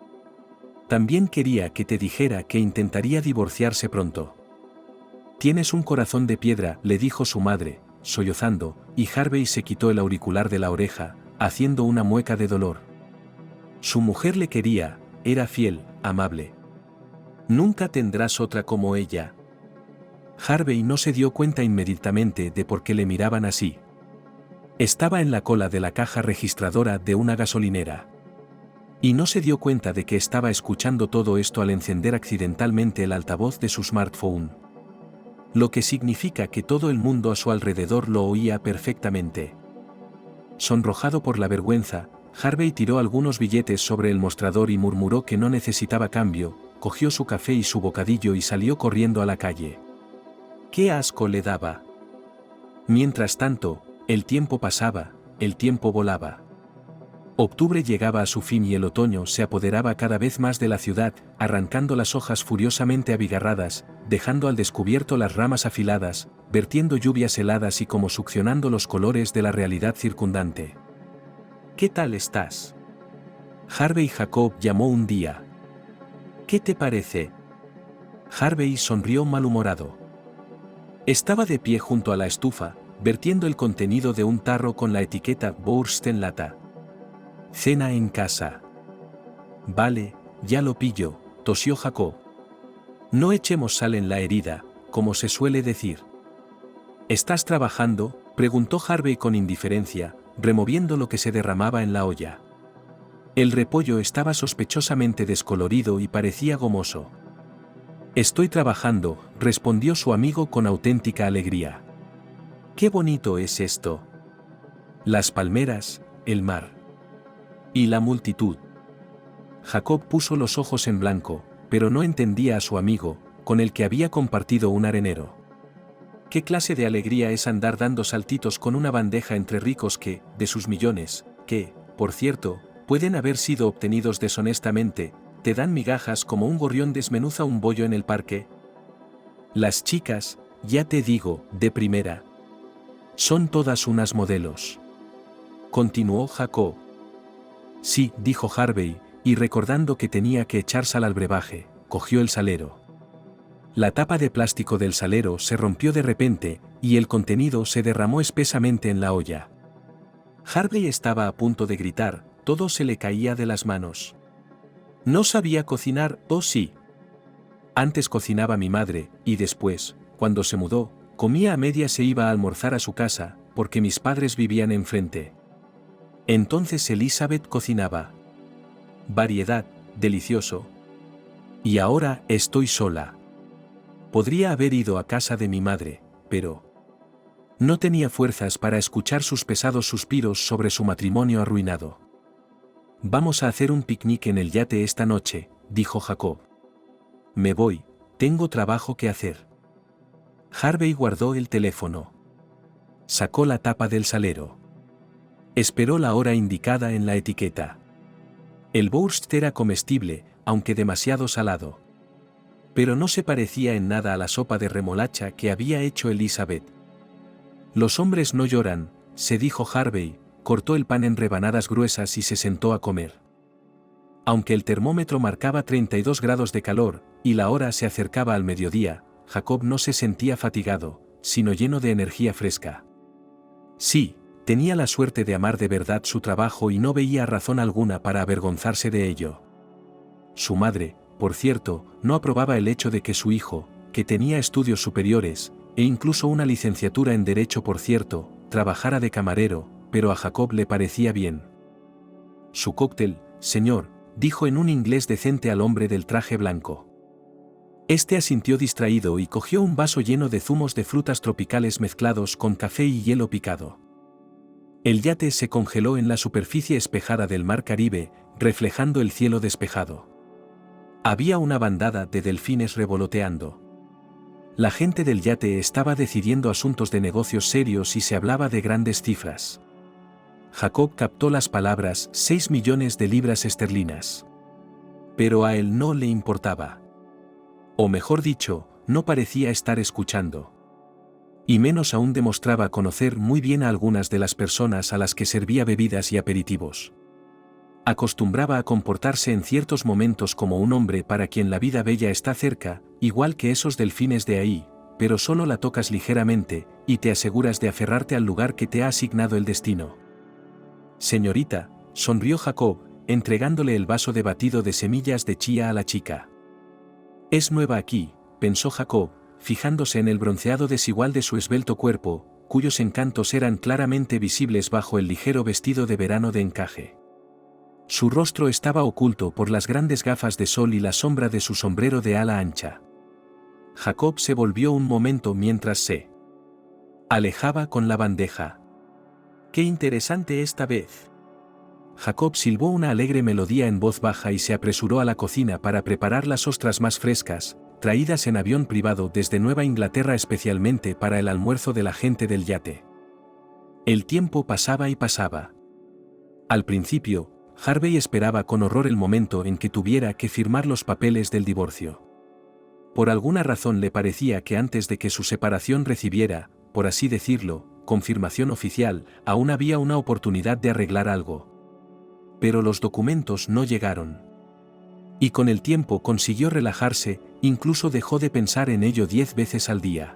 También quería que te dijera que intentaría divorciarse pronto. Tienes un corazón de piedra, le dijo su madre, sollozando, y Harvey se quitó el auricular de la oreja, haciendo una mueca de dolor. Su mujer le quería, era fiel, amable. Nunca tendrás otra como ella. Harvey no se dio cuenta inmediatamente de por qué le miraban así. Estaba en la cola de la caja registradora de una gasolinera. Y no se dio cuenta de que estaba escuchando todo esto al encender accidentalmente el altavoz de su smartphone. Lo que significa que todo el mundo a su alrededor lo oía perfectamente. Sonrojado por la vergüenza, Harvey tiró algunos billetes sobre el mostrador y murmuró que no necesitaba cambio, cogió su café y su bocadillo y salió corriendo a la calle. ¡Qué asco le daba! Mientras tanto, el tiempo pasaba, el tiempo volaba. Octubre llegaba a su fin y el otoño se apoderaba cada vez más de la ciudad, arrancando las hojas furiosamente abigarradas, dejando al descubierto las ramas afiladas, vertiendo lluvias heladas y como succionando los colores de la realidad circundante. ¿Qué tal estás? Harvey Jacob llamó un día. ¿Qué te parece? Harvey sonrió malhumorado. Estaba de pie junto a la estufa, vertiendo el contenido de un tarro con la etiqueta Wurst en lata. Cena en casa. Vale, ya lo pillo, tosió Jacob. No echemos sal en la herida, como se suele decir. ¿Estás trabajando?, preguntó Harvey con indiferencia, removiendo lo que se derramaba en la olla. El repollo estaba sospechosamente descolorido y parecía gomoso. Estoy trabajando, respondió su amigo con auténtica alegría. ¡Qué bonito es esto! Las palmeras, el mar. Y la multitud. Jacob puso los ojos en blanco, pero no entendía a su amigo, con el que había compartido un arenero. ¿Qué clase de alegría es andar dando saltitos con una bandeja entre ricos que, de sus millones, que, por cierto, pueden haber sido obtenidos deshonestamente, te dan migajas como un gorrión desmenuza un bollo en el parque? Las chicas, ya te digo, de primera. Son todas unas modelos. Continuó Jacob. Sí, dijo Harvey, y recordando que tenía que echar sal al brebaje, cogió el salero. La tapa de plástico del salero se rompió de repente, y el contenido se derramó espesamente en la olla. Harvey estaba a punto de gritar, todo se le caía de las manos. No sabía cocinar, oh sí. Antes cocinaba mi madre, y después, cuando se mudó, comía a medias e iba a almorzar a su casa, porque mis padres vivían enfrente. Entonces Elizabeth cocinaba. Variedad, delicioso. Y ahora estoy sola. Podría haber ido a casa de mi madre, pero no tenía fuerzas para escuchar sus pesados suspiros sobre su matrimonio arruinado. Vamos a hacer un picnic en el yate esta noche, dijo Jacob. Me voy, tengo trabajo que hacer. Harvey guardó el teléfono. Sacó la tapa del salero. Esperó la hora indicada en la etiqueta. El borscht era comestible, aunque demasiado salado. Pero no se parecía en nada a la sopa de remolacha que había hecho Elizabeth. Los hombres no lloran, se dijo Harvey, cortó el pan en rebanadas gruesas y se sentó a comer. Aunque el termómetro marcaba 32 grados de calor, y la hora se acercaba al mediodía, Jacob no se sentía fatigado, sino lleno de energía fresca. Sí, tenía la suerte de amar de verdad su trabajo y no veía razón alguna para avergonzarse de ello. Su madre, por cierto, no aprobaba el hecho de que su hijo, que tenía estudios superiores, e incluso una licenciatura en Derecho por cierto, trabajara de camarero, pero a Jacob le parecía bien. Su cóctel, señor, dijo en un inglés decente al hombre del traje blanco. Este asintió distraído y cogió un vaso lleno de zumos de frutas tropicales mezclados con café y hielo picado. El yate se congeló en la superficie espejada del mar Caribe, reflejando el cielo despejado. Había una bandada de delfines revoloteando. La gente del yate estaba decidiendo asuntos de negocios serios y se hablaba de grandes cifras. Jacob captó las palabras 6 millones de libras esterlinas. Pero a él no le importaba. O mejor dicho, no parecía estar escuchando. Y menos aún demostraba conocer muy bien a algunas de las personas a las que servía bebidas y aperitivos. Acostumbraba a comportarse en ciertos momentos como un hombre para quien la vida bella está cerca, igual que esos delfines de ahí, pero solo la tocas ligeramente, y te aseguras de aferrarte al lugar que te ha asignado el destino. Señorita, sonrió Jacob, entregándole el vaso de batido de semillas de chía a la chica. Es nueva aquí, pensó Jacob, fijándose en el bronceado desigual de su esbelto cuerpo, cuyos encantos eran claramente visibles bajo el ligero vestido de verano de encaje. Su rostro estaba oculto por las grandes gafas de sol y la sombra de su sombrero de ala ancha. Jacob se volvió un momento mientras se alejaba con la bandeja. ¡Qué interesante esta vez! Jacob silbó una alegre melodía en voz baja y se apresuró a la cocina para preparar las ostras más frescas, traídas en avión privado desde Nueva Inglaterra especialmente para el almuerzo de la gente del yate. El tiempo pasaba y pasaba. Al principio, Harvey esperaba con horror el momento en que tuviera que firmar los papeles del divorcio. Por alguna razón le parecía que antes de que su separación recibiera, por así decirlo, confirmación oficial, aún había una oportunidad de arreglar algo. Pero los documentos no llegaron. Y con el tiempo consiguió relajarse, incluso dejó de pensar en ello 10 veces al día.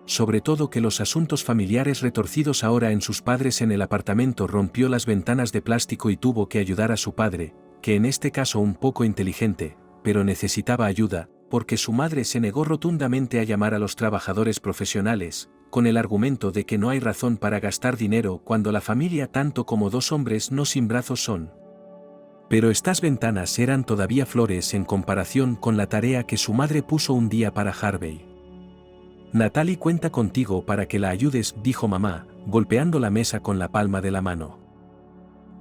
Sobre todo que los asuntos familiares retorcidos ahora en sus padres en el apartamento rompió las ventanas de plástico y tuvo que ayudar a su padre, que en este caso un poco inteligente, pero necesitaba ayuda, porque su madre se negó rotundamente a llamar a los trabajadores profesionales, con el argumento de que no hay razón para gastar dinero cuando la familia tanto como dos hombres no sin brazos son. Pero estas ventanas eran todavía flores en comparación con la tarea que su madre puso un día para Harvey. Natalie cuenta contigo para que la ayudes, dijo mamá, golpeando la mesa con la palma de la mano.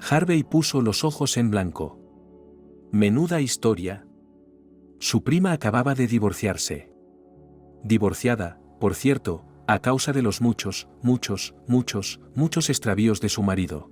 Harvey puso los ojos en blanco. Menuda historia. Su prima acababa de divorciarse. Divorciada, por cierto, a causa de los muchos extravíos de su marido.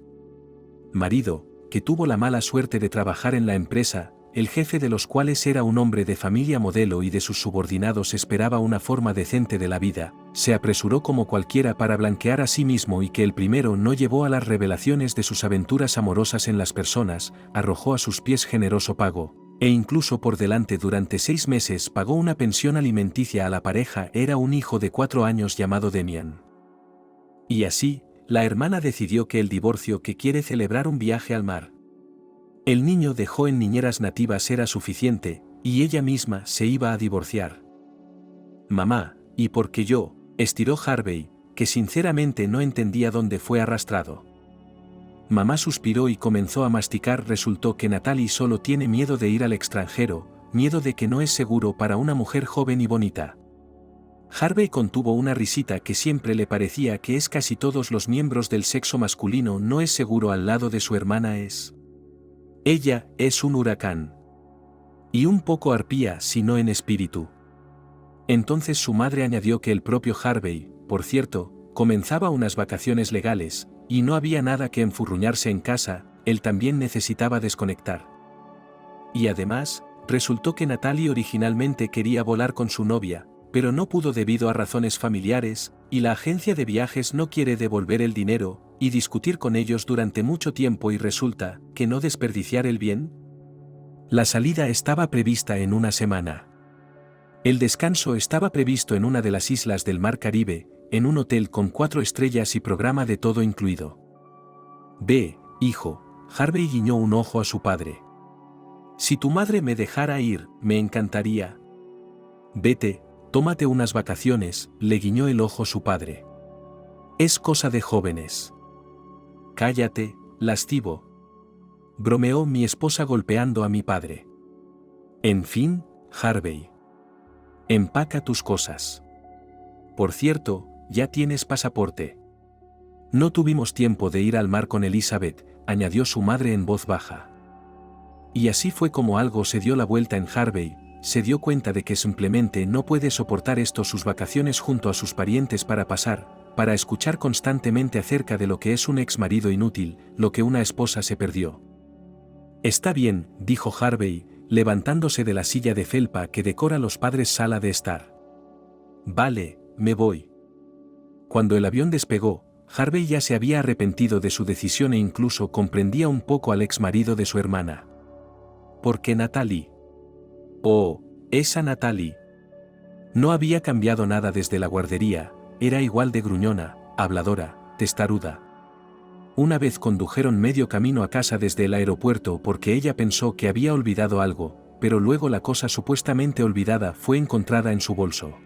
Marido, que tuvo la mala suerte de trabajar en la empresa, el jefe de los cuales era un hombre de familia modelo y de sus subordinados esperaba una forma decente de la vida, se apresuró como cualquiera para blanquear a sí mismo y que el primero no llevó a las revelaciones de sus aventuras amorosas en las personas, arrojó a sus pies generoso pago, e incluso por delante durante 6 meses pagó una pensión alimenticia a la pareja. Era un hijo de 4 años llamado Demian. Y así, la hermana decidió que el divorcio que quiere celebrar un viaje al mar. El niño dejó en niñeras nativas era suficiente, y ella misma se iba a divorciar. Mamá, ¿y por qué yo?, estiró Harvey, que sinceramente no entendía dónde fue arrastrado. Mamá suspiró y comenzó a masticar. Resultó que Natalie solo tiene miedo de ir al extranjero, miedo de que no es seguro para una mujer joven y bonita. Harvey contuvo una risita que siempre le parecía que es casi todos los miembros del sexo masculino no es seguro al lado de su hermana es. Ella es un huracán. Y un poco arpía si no en espíritu. Entonces su madre añadió que el propio Harvey, por cierto, comenzaba unas vacaciones legales, y no había nada que enfurruñarse en casa, él también necesitaba desconectar. Y además, resultó que Natalie originalmente quería volar con su novia, pero no pudo debido a razones familiares, y la agencia de viajes no quiere devolver el dinero, y discutir con ellos durante mucho tiempo y resulta que no desperdiciar el bien. La salida estaba prevista en una semana. El descanso estaba previsto en una de las islas del Mar Caribe, en un hotel con 4 estrellas y programa de todo incluido. Ve, hijo, Harvey guiñó un ojo a su padre. Si tu madre me dejara ir, me encantaría. Vete, tómate unas vacaciones, le guiñó el ojo su padre. Es cosa de jóvenes. Cállate, lascivo. Bromeó mi esposa golpeando a mi padre. En fin, Harvey. Empaca tus cosas. Por cierto, ya tienes pasaporte. No tuvimos tiempo de ir al mar con Elizabeth, añadió su madre en voz baja. Y así fue como algo se dio la vuelta en Harvey, se dio cuenta de que simplemente no puede soportar esto, sus vacaciones junto a sus parientes para escuchar constantemente acerca de lo que es un ex marido inútil, lo que una esposa se perdió. Está bien, dijo Harvey, levantándose de la silla de felpa que decora los padres sala de estar. Vale, me voy. Cuando el avión despegó, Harvey ya se había arrepentido de su decisión e incluso comprendía un poco al ex marido de su hermana. ¿Por qué Natalie? Oh, esa Natalie. No había cambiado nada desde la guardería, era igual de gruñona, habladora, testaruda. Una vez condujeron medio camino a casa desde el aeropuerto porque ella pensó que había olvidado algo, pero luego la cosa supuestamente olvidada fue encontrada en su bolso.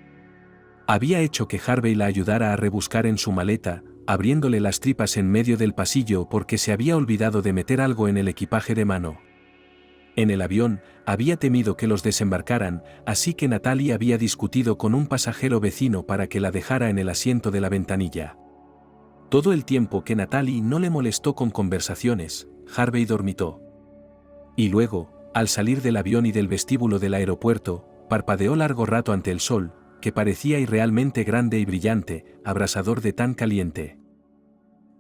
Había hecho que Harvey la ayudara a rebuscar en su maleta, abriéndole las tripas en medio del pasillo porque se había olvidado de meter algo en el equipaje de mano. En el avión, había temido que los desembarcaran, así que Natalie había discutido con un pasajero vecino para que la dejara en el asiento de la ventanilla. Todo el tiempo que Natalie no le molestó con conversaciones, Harvey dormitó. Y luego, al salir del avión y del vestíbulo del aeropuerto, parpadeó largo rato ante el sol, que parecía irrealmente grande y brillante, abrasador de tan caliente.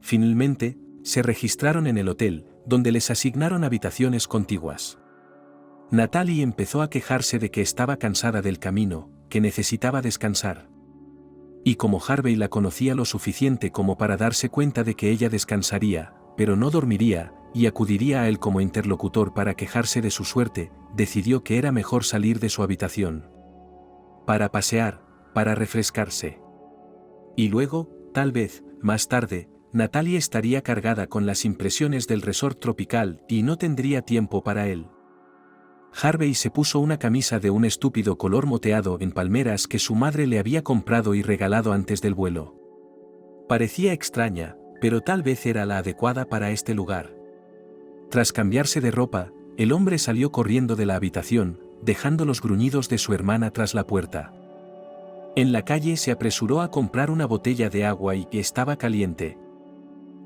Finalmente, se registraron en el hotel, donde les asignaron habitaciones contiguas. Natalie empezó a quejarse de que estaba cansada del camino, que necesitaba descansar. Y como Harvey la conocía lo suficiente como para darse cuenta de que ella descansaría, pero no dormiría, y acudiría a él como interlocutor para quejarse de su suerte, decidió que era mejor salir de su habitación. Para pasear, para refrescarse. Y luego, tal vez, más tarde, Natalie estaría cargada con las impresiones del resort tropical y no tendría tiempo para él. Harvey se puso una camisa de un estúpido color moteado en palmeras que su madre le había comprado y regalado antes del vuelo. Parecía extraña, pero tal vez era la adecuada para este lugar. Tras cambiarse de ropa, el hombre salió corriendo de la habitación, dejando los gruñidos de su hermana tras la puerta. En la calle se apresuró a comprar una botella de agua y estaba caliente.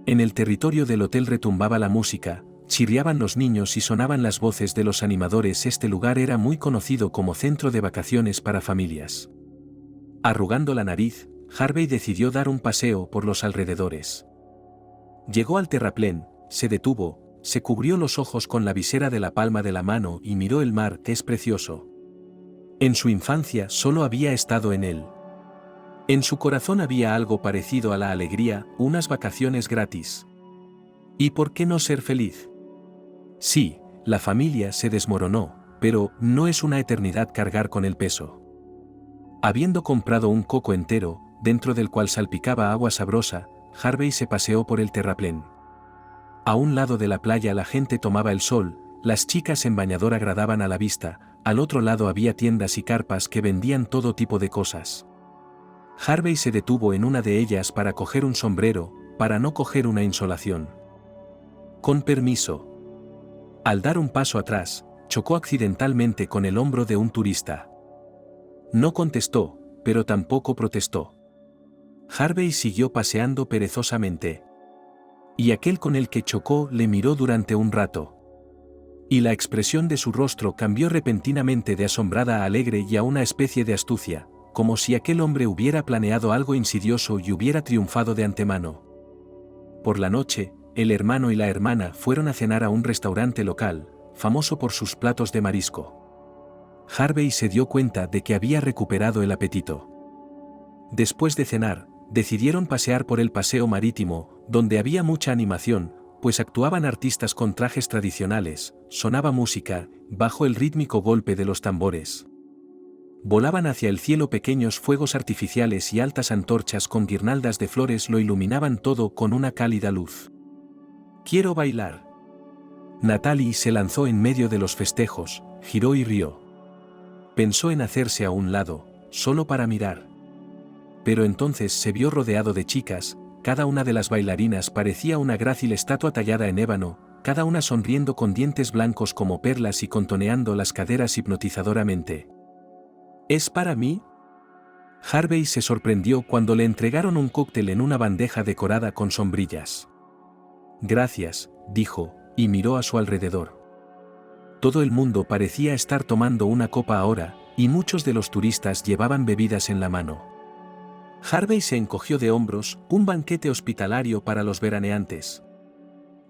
En el territorio del hotel retumbaba la música, chirriaban los niños y sonaban las voces de los animadores. Este lugar era muy conocido como centro de vacaciones para familias. Arrugando la nariz, Harvey decidió dar un paseo por los alrededores. Llegó al terraplén, se detuvo, se cubrió los ojos con la visera de la palma de la mano y miró el mar, que es precioso. En su infancia solo había estado en él. En su corazón había algo parecido a la alegría, unas vacaciones gratis. ¿Y por qué no ser feliz? Sí, la familia se desmoronó, pero no es una eternidad cargar con el peso. Habiendo comprado un coco entero, dentro del cual salpicaba agua sabrosa, Harvey se paseó por el terraplén. A un lado de la playa la gente tomaba el sol, las chicas en bañador agradaban a la vista, al otro lado había tiendas y carpas que vendían todo tipo de cosas. Harvey se detuvo en una de ellas para coger un sombrero, para no coger una insolación. Con permiso. Al dar un paso atrás, chocó accidentalmente con el hombro de un turista. No contestó, pero tampoco protestó. Harvey siguió paseando perezosamente. Y aquel con el que chocó le miró durante un rato. Y la expresión de su rostro cambió repentinamente de asombrada a alegre y a una especie de astucia, como si aquel hombre hubiera planeado algo insidioso y hubiera triunfado de antemano. Por la noche, el hermano y la hermana fueron a cenar a un restaurante local, famoso por sus platos de marisco. Harvey se dio cuenta de que había recuperado el apetito. Después de cenar, decidieron pasear por el paseo marítimo, donde había mucha animación, pues actuaban artistas con trajes tradicionales, sonaba música, bajo el rítmico golpe de los tambores. Volaban hacia el cielo pequeños fuegos artificiales y altas antorchas con guirnaldas de flores lo iluminaban todo con una cálida luz. «Quiero bailar». Natalie se lanzó en medio de los festejos, giró y rió. Pensó en hacerse a un lado, solo para mirar. Pero entonces se vio rodeado de chicas, cada una de las bailarinas parecía una grácil estatua tallada en ébano, cada una sonriendo con dientes blancos como perlas y contoneando las caderas hipnotizadoramente. ¿Es para mí? Harvey se sorprendió cuando le entregaron un cóctel en una bandeja decorada con sombrillas. Gracias, dijo, y miró a su alrededor. Todo el mundo parecía estar tomando una copa ahora, y muchos de los turistas llevaban bebidas en la mano. Harvey se encogió de hombros, un banquete hospitalario para los veraneantes.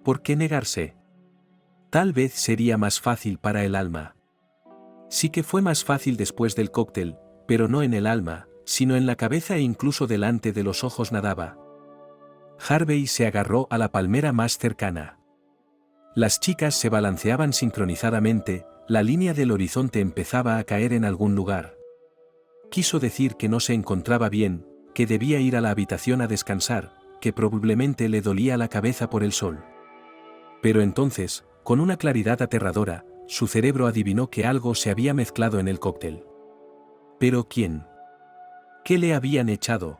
¿Por qué negarse? Tal vez sería más fácil para el alma. Sí que fue más fácil después del cóctel, pero no en el alma, sino en la cabeza e incluso delante de los ojos nadaba. Harvey se agarró a la palmera más cercana. Las chicas se balanceaban sincronizadamente, la línea del horizonte empezaba a caer en algún lugar. Quiso decir que no se encontraba bien, que debía ir a la habitación a descansar, que probablemente le dolía la cabeza por el sol. Pero entonces, con una claridad aterradora, su cerebro adivinó que algo se había mezclado en el cóctel. ¿Pero quién? ¿Qué le habían echado?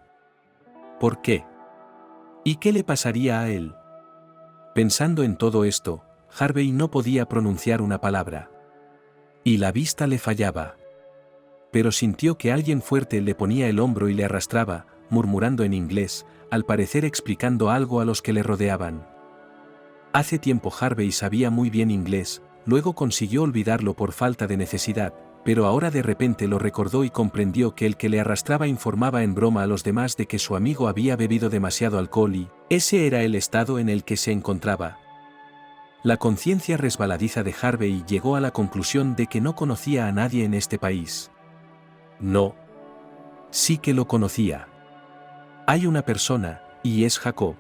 ¿Por qué? ¿Y qué le pasaría a él? Pensando en todo esto, Harvey no podía pronunciar una palabra. Y la vista le fallaba. Pero sintió que alguien fuerte le ponía el hombro y le arrastraba, murmurando en inglés, al parecer explicando algo a los que le rodeaban. Hace tiempo Harvey sabía muy bien inglés, luego consiguió olvidarlo por falta de necesidad, pero ahora de repente lo recordó y comprendió que el que le arrastraba informaba en broma a los demás de que su amigo había bebido demasiado alcohol y ese era el estado en el que se encontraba. La conciencia resbaladiza de Harvey llegó a la conclusión de que no conocía a nadie en este país. No. Sí que lo conocía. Hay una persona, y es Jacob.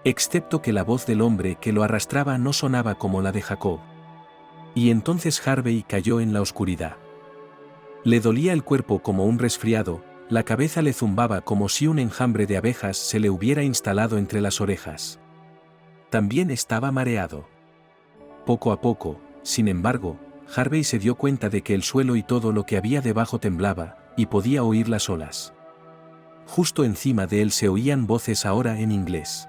Excepto que la voz del hombre que lo arrastraba no sonaba como la de Jacob. Y entonces Harvey cayó en la oscuridad. Le dolía el cuerpo como un resfriado, la cabeza le zumbaba como si un enjambre de abejas se le hubiera instalado entre las orejas. También estaba mareado. Poco a poco, sin embargo, Harvey se dio cuenta de que el suelo y todo lo que había debajo temblaba, y podía oír las olas. Justo encima de él se oían voces ahora en inglés.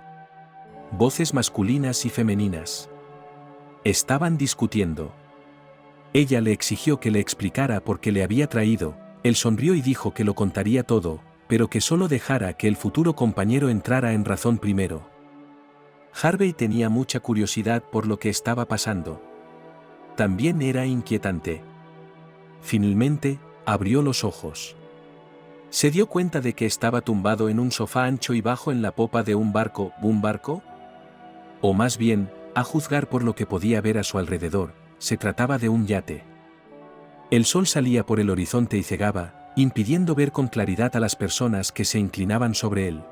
Voces masculinas y femeninas. Estaban discutiendo. Ella le exigió que le explicara por qué le había traído, él sonrió y dijo que lo contaría todo, pero que solo dejara que el futuro compañero entrara en razón primero. Harvey tenía mucha curiosidad por lo que estaba pasando. También era inquietante. Finalmente, abrió los ojos. Se dio cuenta de que estaba tumbado en un sofá ancho y bajo en la popa de un barco. ¿Un barco? O más bien, a juzgar por lo que podía ver a su alrededor, se trataba de un yate. El sol salía por el horizonte y cegaba, impidiendo ver con claridad a las personas que se inclinaban sobre él.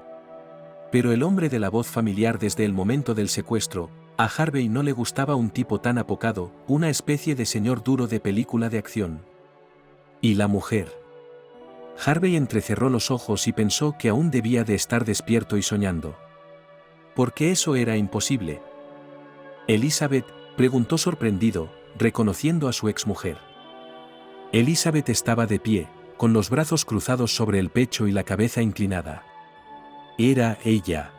Pero el hombre de la voz familiar desde el momento del secuestro, a Harvey no le gustaba un tipo tan apocado, una especie de señor duro de película de acción. ¿Y la mujer? Harvey entrecerró los ojos y pensó que aún debía de estar despierto y soñando. Porque eso era imposible. Elizabeth, preguntó sorprendido, reconociendo a su exmujer. Elizabeth estaba de pie, con los brazos cruzados sobre el pecho y la cabeza inclinada. Era ella.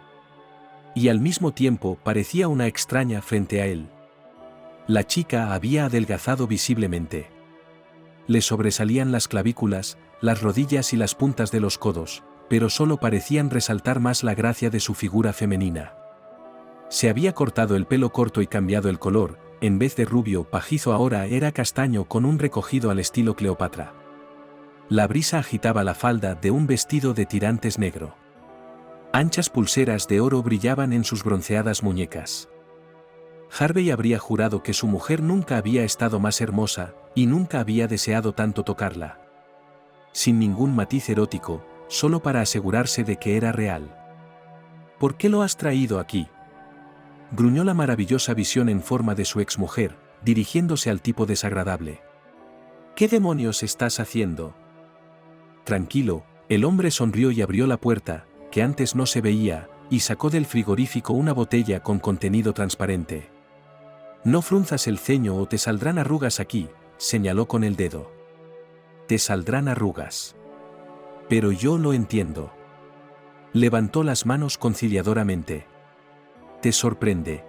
Y al mismo tiempo parecía una extraña frente a él. La chica había adelgazado visiblemente. Le sobresalían las clavículas, las rodillas y las puntas de los codos, pero solo parecían resaltar más la gracia de su figura femenina. Se había cortado el pelo corto y cambiado el color, en vez de rubio pajizo ahora era castaño con un recogido al estilo Cleopatra. La brisa agitaba la falda de un vestido de tirantes negro. Anchas pulseras de oro brillaban en sus bronceadas muñecas. Harvey habría jurado que su mujer nunca había estado más hermosa, y nunca había deseado tanto tocarla. Sin ningún matiz erótico, solo para asegurarse de que era real. ¿Por qué lo has traído aquí?, gruñó la maravillosa visión en forma de su exmujer, dirigiéndose al tipo desagradable. ¿Qué demonios estás haciendo? Tranquilo, el hombre sonrió y abrió la puerta, que antes no se veía, y sacó del frigorífico una botella con contenido transparente. No frunzas el ceño o te saldrán arrugas aquí, señaló con el dedo. Te saldrán arrugas. Pero yo lo entiendo. Levantó las manos conciliadoramente. Te sorprende.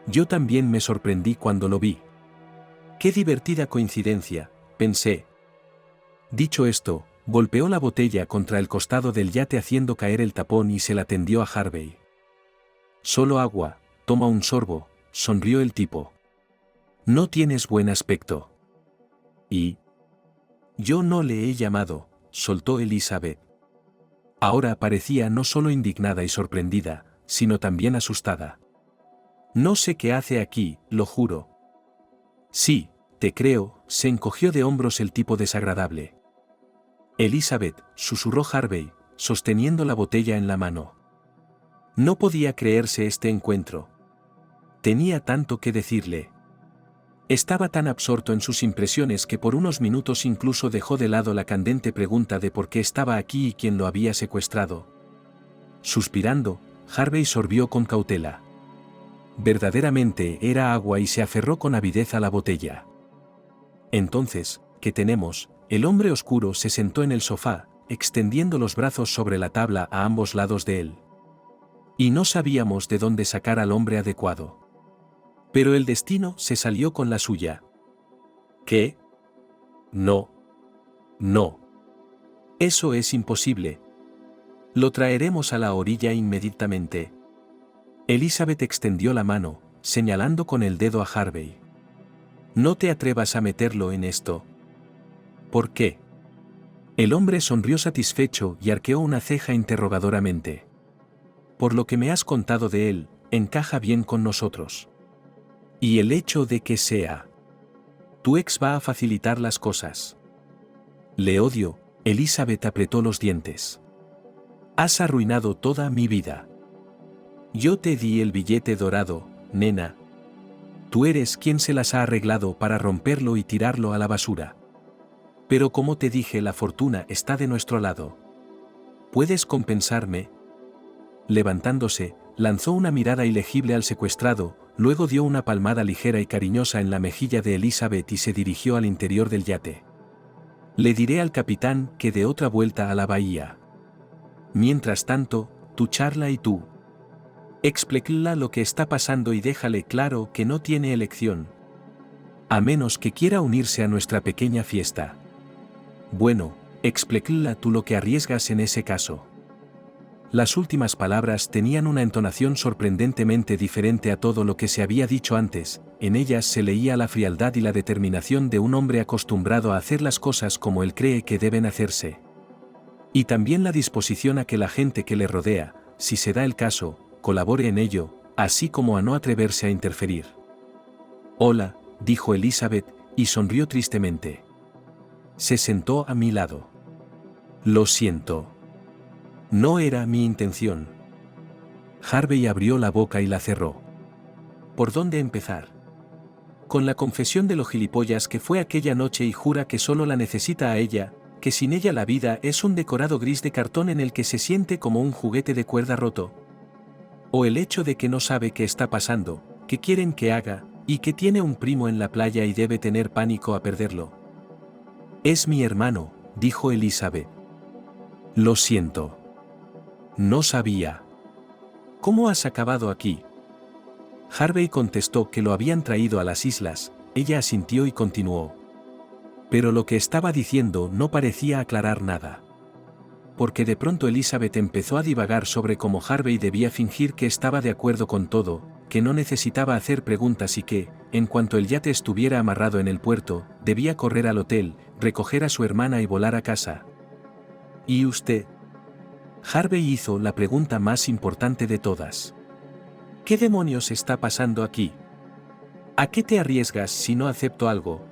Yo también me sorprendí cuando lo vi. Qué divertida coincidencia, pensé. Dicho esto, golpeó la botella contra el costado del yate haciendo caer el tapón y se la tendió a Harvey. Solo agua, toma un sorbo, sonrió el tipo. No tienes buen aspecto. ¿Y? Yo no le he llamado, soltó Elizabeth. Ahora parecía no solo indignada y sorprendida, sino también asustada. No sé qué hace aquí, lo juro. Sí, te creo, se encogió de hombros el tipo desagradable. Elizabeth, susurró Harvey, sosteniendo la botella en la mano. No podía creerse este encuentro. Tenía tanto que decirle. Estaba tan absorto en sus impresiones que por unos minutos incluso dejó de lado la candente pregunta de por qué estaba aquí y quién lo había secuestrado. Suspirando, Harvey sorbió con cautela. Verdaderamente era agua y se aferró con avidez a la botella. Entonces, ¿qué tenemos? El hombre oscuro se sentó en el sofá, extendiendo los brazos sobre la tabla a ambos lados de él. Y no sabíamos de dónde sacar al hombre adecuado. Pero el destino se salió con la suya. ¿Qué? No. No. Eso es imposible. Lo traeremos a la orilla inmediatamente. Elizabeth extendió la mano, señalando con el dedo a Harvey. No te atrevas a meterlo en esto. ¿Por qué? El hombre sonrió satisfecho y arqueó una ceja interrogadoramente. Por lo que me has contado de él, encaja bien con nosotros. Y el hecho de que sea tu ex va a facilitar las cosas. Le odio, Elizabeth apretó los dientes. Has arruinado toda mi vida. Yo te di el billete dorado, nena. Tú eres quien se las ha arreglado para romperlo y tirarlo a la basura. Pero como te dije, la fortuna está de nuestro lado. ¿Puedes compensarme? Levantándose, lanzó una mirada ilegible al secuestrado, luego dio una palmada ligera y cariñosa en la mejilla de Elizabeth y se dirigió al interior del yate. Le diré al capitán que dé otra vuelta a la bahía. Mientras tanto, tu charla y tú. Explícale lo que está pasando y déjale claro que no tiene elección. A menos que quiera unirse a nuestra pequeña fiesta. Bueno, explícale tú lo que arriesgas en ese caso. Las últimas palabras tenían una entonación sorprendentemente diferente a todo lo que se había dicho antes, en ellas se leía la frialdad y la determinación de un hombre acostumbrado a hacer las cosas como él cree que deben hacerse. Y también la disposición a que la gente que le rodea, si se da el caso, colabore en ello, así como a no atreverse a interferir. «Hola», dijo Elizabeth, y sonrió tristemente. Se sentó a mi lado. «Lo siento. No era mi intención». Harvey abrió la boca y la cerró. ¿Por dónde empezar? Con la confesión de lo gilipollas que fue aquella noche y jura que solo la necesita a ella, que sin ella la vida es un decorado gris de cartón en el que se siente como un juguete de cuerda roto. O el hecho de que no sabe qué está pasando, qué quieren que haga, y que tiene un primo en la playa y debe tener pánico a perderlo. «Es mi hermano», dijo Elizabeth. «Lo siento. No sabía». «¿Cómo has acabado aquí?» Harvey contestó que lo habían traído a las islas, ella asintió y continuó. Pero lo que estaba diciendo no parecía aclarar nada. Porque de pronto Elizabeth empezó a divagar sobre cómo Harvey debía fingir que estaba de acuerdo con todo, que no necesitaba hacer preguntas y que, en cuanto el yate estuviera amarrado en el puerto, debía correr al hotel, recoger a su hermana y volar a casa. ¿Y usted? Harvey hizo la pregunta más importante de todas. ¿Qué demonios está pasando aquí? ¿A qué te arriesgas si no acepto algo?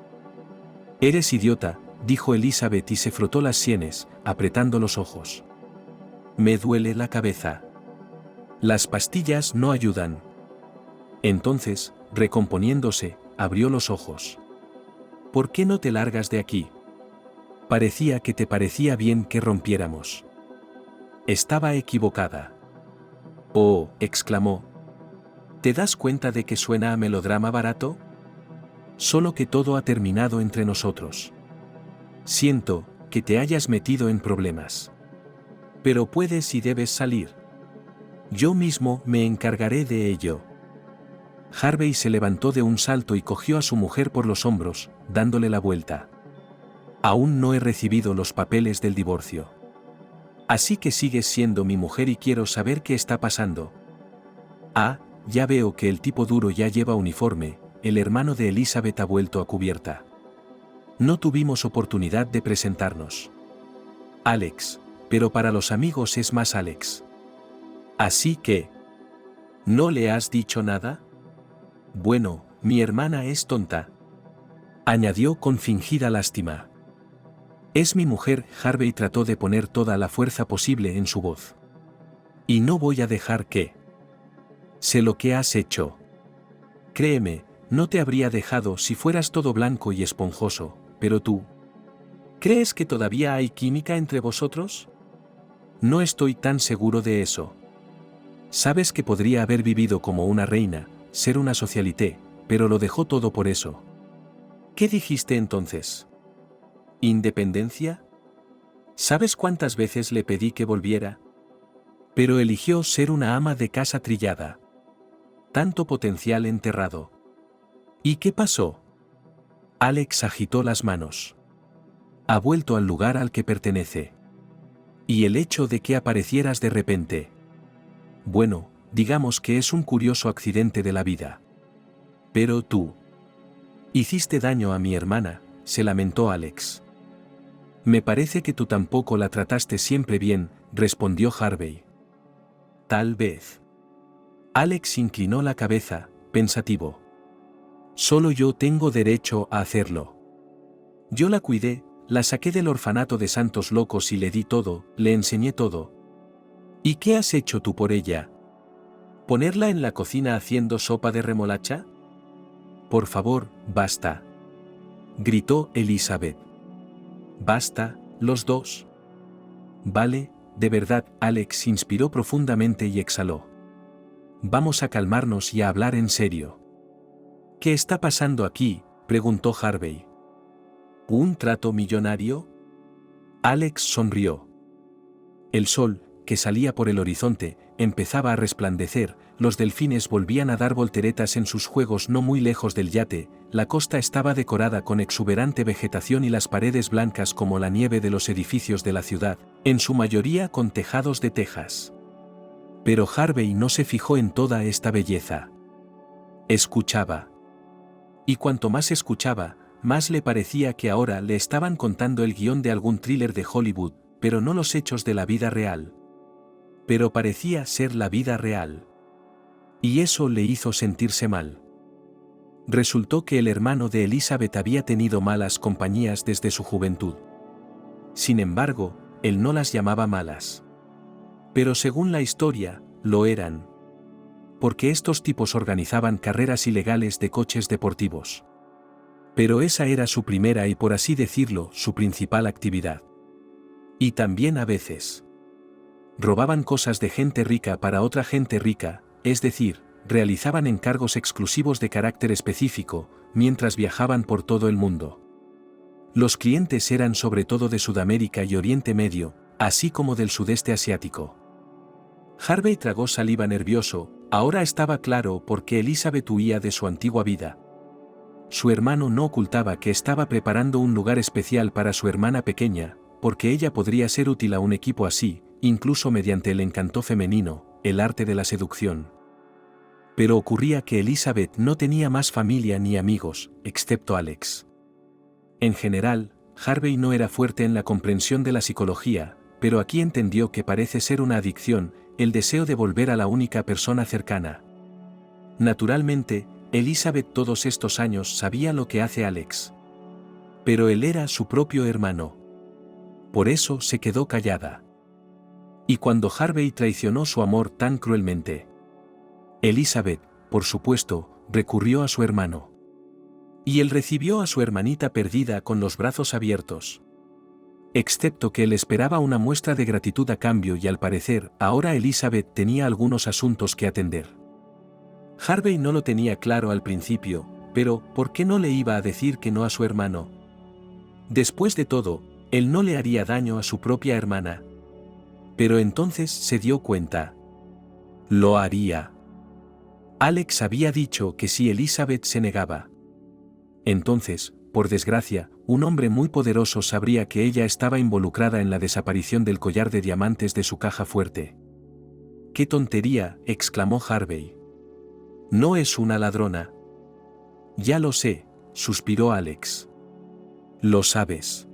Eres idiota, dijo Elizabeth y se frotó las sienes, apretando los ojos. Me duele la cabeza. Las pastillas no ayudan. Entonces, recomponiéndose, abrió los ojos. ¿Por qué no te largas de aquí? Parecía que te parecía bien que rompiéramos. Estaba equivocada. Oh, exclamó. ¿Te das cuenta de que suena a melodrama barato? Solo que todo ha terminado entre nosotros. Siento que te hayas metido en problemas. Pero puedes y debes salir. Yo mismo me encargaré de ello. Harvey se levantó de un salto y cogió a su mujer por los hombros, dándole la vuelta. Aún no he recibido los papeles del divorcio. Así que sigues siendo mi mujer y quiero saber qué está pasando. Ah, ya veo que el tipo duro ya lleva uniforme, el hermano de Elizabeth ha vuelto a cubierta. No tuvimos oportunidad de presentarnos. Alex, pero para los amigos es más Alex. Así que... ¿no le has dicho nada? Bueno, mi hermana es tonta. Añadió con fingida lástima. Es mi mujer, Harvey trató de poner toda la fuerza posible en su voz. Y no voy a dejar que... Sé lo que has hecho. Créeme, no te habría dejado si fueras todo blanco y esponjoso, pero tú... ¿Crees que todavía hay química entre vosotros? No estoy tan seguro de eso. Sabes que podría haber vivido como una reina, ser una socialité, pero lo dejó todo por eso. ¿Qué dijiste entonces? ¿Independencia? ¿Sabes cuántas veces le pedí que volviera? Pero eligió ser una ama de casa trillada. Tanto potencial enterrado. ¿Y qué pasó? Alex agitó las manos. Ha vuelto al lugar al que pertenece. Y el hecho de que aparecieras de repente. Bueno, digamos que es un curioso accidente de la vida. Pero tú... hiciste daño a mi hermana, se lamentó Alex. Me parece que tú tampoco la trataste siempre bien, respondió Harvey. Tal vez. Alex inclinó la cabeza, pensativo. Solo yo tengo derecho a hacerlo. Yo la cuidé, la saqué del orfanato de santos locos y le di todo, le enseñé todo. ¿Y qué has hecho tú por ella? ¿Ponerla en la cocina haciendo sopa de remolacha? Por favor, basta. Gritó Elizabeth. Basta, los dos. Vale, de verdad, Alex inspiró profundamente y exhaló. Vamos a calmarnos y a hablar en serio. ¿Qué está pasando aquí?, preguntó Harvey. ¿Un trato millonario? Alex sonrió. El sol, que salía por el horizonte, empezaba a resplandecer, los delfines volvían a dar volteretas en sus juegos no muy lejos del yate, la costa estaba decorada con exuberante vegetación y las paredes blancas como la nieve de los edificios de la ciudad, en su mayoría con tejados de tejas. Pero Harvey no se fijó en toda esta belleza. Escuchaba. Y cuanto más escuchaba, más le parecía que ahora le estaban contando el guión de algún thriller de Hollywood, pero no los hechos de la vida real. Pero parecía ser la vida real. Y eso le hizo sentirse mal. Resultó que el hermano de Elizabeth había tenido malas compañías desde su juventud. Sin embargo, él no las llamaba malas. Pero según la historia, lo eran. Porque estos tipos organizaban carreras ilegales de coches deportivos. Pero esa era su primera y, por así decirlo, su principal actividad. Y también a veces robaban cosas de gente rica para otra gente rica, es decir, realizaban encargos exclusivos de carácter específico, mientras viajaban por todo el mundo. Los clientes eran sobre todo de Sudamérica y Oriente Medio, así como del sudeste asiático. Harvey tragó saliva nervioso, ahora estaba claro por qué Elizabeth huía de su antigua vida. Su hermano no ocultaba que estaba preparando un lugar especial para su hermana pequeña, porque ella podría ser útil a un equipo así, incluso mediante el encanto femenino, el arte de la seducción. Pero ocurría que Elizabeth no tenía más familia ni amigos, excepto Alex. En general, Harvey no era fuerte en la comprensión de la psicología, pero aquí entendió que parece ser una adicción, el deseo de volver a la única persona cercana. Naturalmente, Elizabeth todos estos años sabía lo que hace Alex. Pero él era su propio hermano. Por eso se quedó callada. Y cuando Harvey traicionó su amor tan cruelmente, Elizabeth, por supuesto, recurrió a su hermano. Y él recibió a su hermanita perdida con los brazos abiertos. Excepto que él esperaba una muestra de gratitud a cambio y al parecer, ahora Elizabeth tenía algunos asuntos que atender. Harvey no lo tenía claro al principio, pero ¿por qué no le iba a decir que no a su hermano? Después de todo, él no le haría daño a su propia hermana. Pero entonces se dio cuenta. Lo haría. Alex había dicho que si Elizabeth se negaba. Entonces, por desgracia, un hombre muy poderoso sabría que ella estaba involucrada en la desaparición del collar de diamantes de su caja fuerte. ¡Qué tontería!, exclamó Harvey. No es una ladrona. Ya lo sé, suspiró Alex. Lo sabes.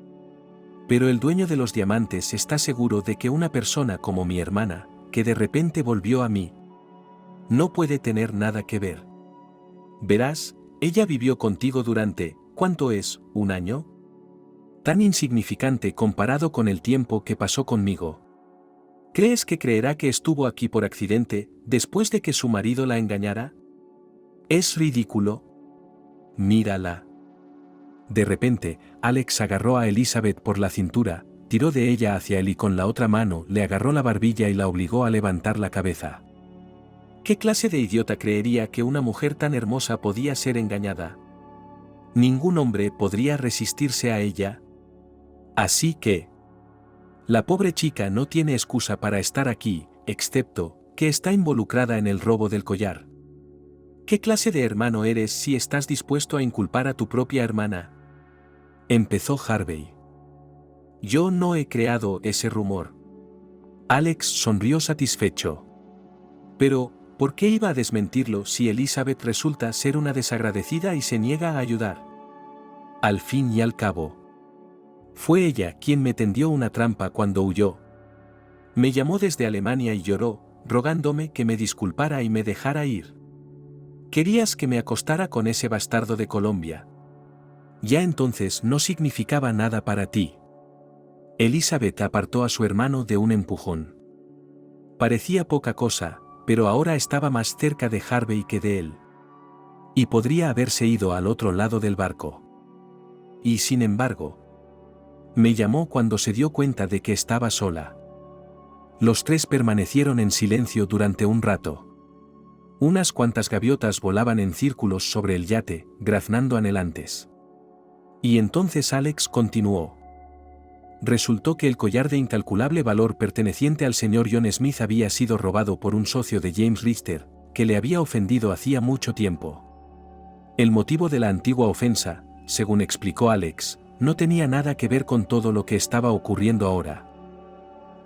Pero el dueño de los diamantes está seguro de que una persona como mi hermana, que de repente volvió a mí, no puede tener nada que ver. Verás, ella vivió contigo durante, ¿cuánto es, un año? Tan insignificante comparado con el tiempo que pasó conmigo. ¿Crees que creerá que estuvo aquí por accidente, después de que su marido la engañara? Es ridículo. Mírala. De repente, Alex agarró a Elizabeth por la cintura, tiró de ella hacia él y con la otra mano le agarró la barbilla y la obligó a levantar la cabeza. ¿Qué clase de idiota creería que una mujer tan hermosa podía ser engañada? Ningún hombre podría resistirse a ella. Así que la pobre chica no tiene excusa para estar aquí, excepto que está involucrada en el robo del collar. ¿Qué clase de hermano eres si estás dispuesto a inculpar a tu propia hermana? Empezó Harvey. Yo no he creado ese rumor. Alex sonrió satisfecho. Pero, ¿por qué iba a desmentirlo si Elizabeth resulta ser una desagradecida y se niega a ayudar? Al fin y al cabo, fue ella quien me tendió una trampa cuando huyó. Me llamó desde Alemania y lloró, rogándome que me disculpara y me dejara ir. Querías que me acostara con ese bastardo de Colombia. Ya entonces no significaba nada para ti. Elizabeth apartó a su hermano de un empujón. Parecía poca cosa, pero ahora estaba más cerca de Harvey que de él. Y podría haberse ido al otro lado del barco. Y sin embargo, me llamó cuando se dio cuenta de que estaba sola. Los tres permanecieron en silencio durante un rato. Unas cuantas gaviotas volaban en círculos sobre el yate, graznando anhelantes. Y entonces Alex continuó. Resultó que el collar de incalculable valor perteneciente al señor John Smith había sido robado por un socio de James Richter, que le había ofendido hacía mucho tiempo. El motivo de la antigua ofensa, según explicó Alex, no tenía nada que ver con todo lo que estaba ocurriendo ahora.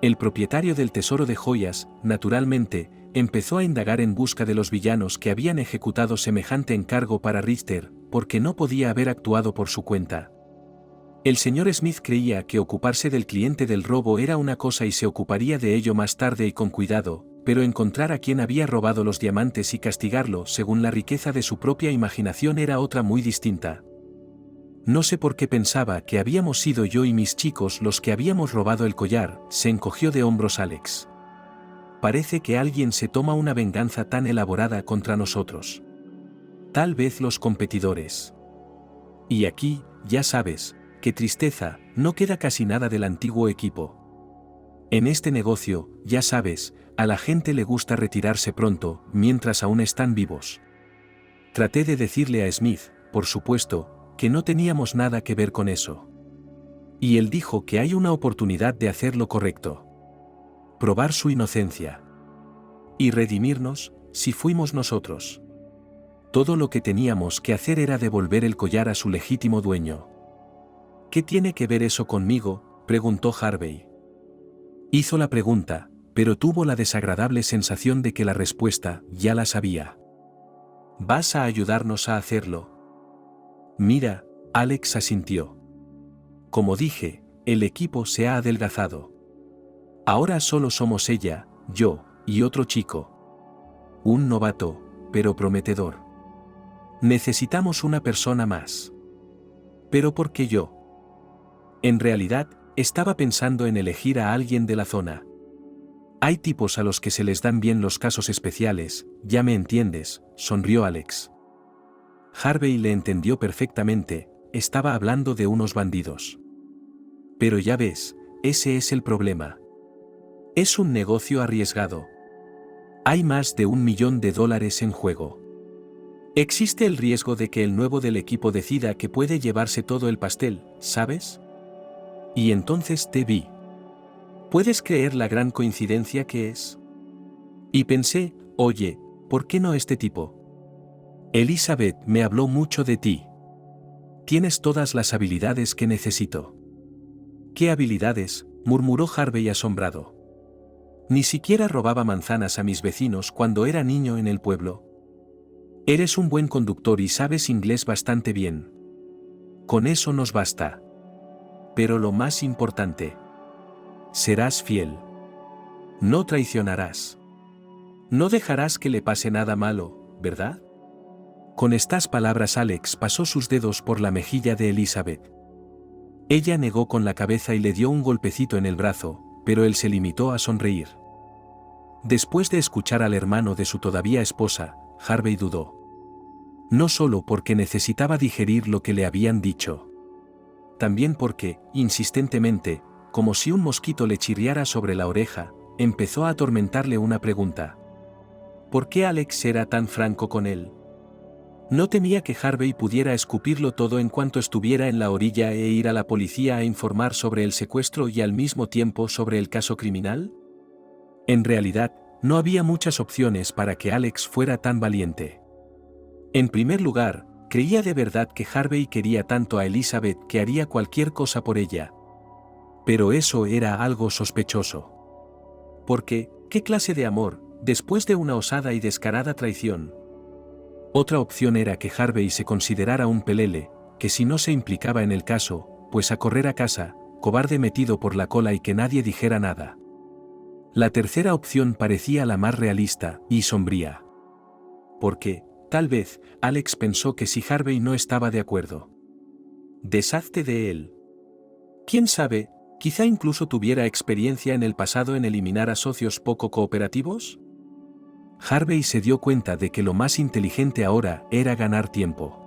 El propietario del tesoro de joyas, naturalmente, empezó a indagar en busca de los villanos que habían ejecutado semejante encargo para Richter, porque no podía haber actuado por su cuenta. El señor Smith creía que ocuparse del cliente del robo era una cosa y se ocuparía de ello más tarde y con cuidado, pero encontrar a quien había robado los diamantes y castigarlo según la riqueza de su propia imaginación era otra muy distinta. No sé por qué pensaba que habíamos sido yo y mis chicos los que habíamos robado el collar, se encogió de hombros Alex. Parece que alguien se toma una venganza tan elaborada contra nosotros. Tal vez los competidores. Y aquí, ya sabes, qué tristeza, no queda casi nada del antiguo equipo. En este negocio, ya sabes, a la gente le gusta retirarse pronto, mientras aún están vivos. Traté de decirle a Smith, por supuesto, que no teníamos nada que ver con eso. Y él dijo que hay una oportunidad de hacer lo correcto. Probar su inocencia. Y redimirnos, si fuimos nosotros. Todo lo que teníamos que hacer era devolver el collar a su legítimo dueño. ¿Qué tiene que ver eso conmigo?, preguntó Harvey. Hizo la pregunta, pero tuvo la desagradable sensación de que la respuesta ya la sabía. ¿Vas a ayudarnos a hacerlo? Mira, Alex asintió. Como dije, el equipo se ha adelgazado. Ahora solo somos ella, yo, y otro chico. Un novato, pero prometedor. Necesitamos una persona más. ¿Pero por qué yo? En realidad, estaba pensando en elegir a alguien de la zona. Hay tipos a los que se les dan bien los casos especiales, ya me entiendes, sonrió Alex. Harvey le entendió perfectamente, estaba hablando de unos bandidos. Pero ya ves, ese es el problema. Es un negocio arriesgado. Hay más de $1 millón en juego. Existe el riesgo de que el nuevo del equipo decida que puede llevarse todo el pastel, ¿sabes? Y entonces te vi. ¿Puedes creer la gran coincidencia que es? Y pensé, oye, ¿por qué no este tipo? Elizabeth me habló mucho de ti. Tienes todas las habilidades que necesito. ¿Qué habilidades?, murmuró Harvey asombrado. Ni siquiera robaba manzanas a mis vecinos cuando era niño en el pueblo. Eres un buen conductor y sabes inglés bastante bien. Con eso nos basta. Pero lo más importante. Serás fiel. No traicionarás. No dejarás que le pase nada malo, ¿verdad? Con estas palabras Alex pasó sus dedos por la mejilla de Elizabeth. Ella negó con la cabeza y le dio un golpecito en el brazo, pero él se limitó a sonreír. Después de escuchar al hermano de su todavía esposa, Harvey dudó. No solo porque necesitaba digerir lo que le habían dicho. También porque, insistentemente, como si un mosquito le chirriara sobre la oreja, empezó a atormentarle una pregunta. ¿Por qué Alex era tan franco con él? ¿No temía que Harvey pudiera escupirlo todo en cuanto estuviera en la orilla e ir a la policía a informar sobre el secuestro y al mismo tiempo sobre el caso criminal? En realidad, no había muchas opciones para que Alex fuera tan valiente. En primer lugar, creía de verdad que Harvey quería tanto a Elizabeth que haría cualquier cosa por ella. Pero eso era algo sospechoso. Porque, ¿qué clase de amor, después de una osada y descarada traición? Otra opción era que Harvey se considerara un pelele, que si no se implicaba en el caso, pues a correr a casa, cobarde metido por la cola y que nadie dijera nada. La tercera opción parecía la más realista y sombría. Porque, tal vez, Alex pensó que si Harvey no estaba de acuerdo, deshazte de él. ¿Quién sabe, quizá incluso tuviera experiencia en el pasado en eliminar a socios poco cooperativos? Harvey se dio cuenta de que lo más inteligente ahora era ganar tiempo.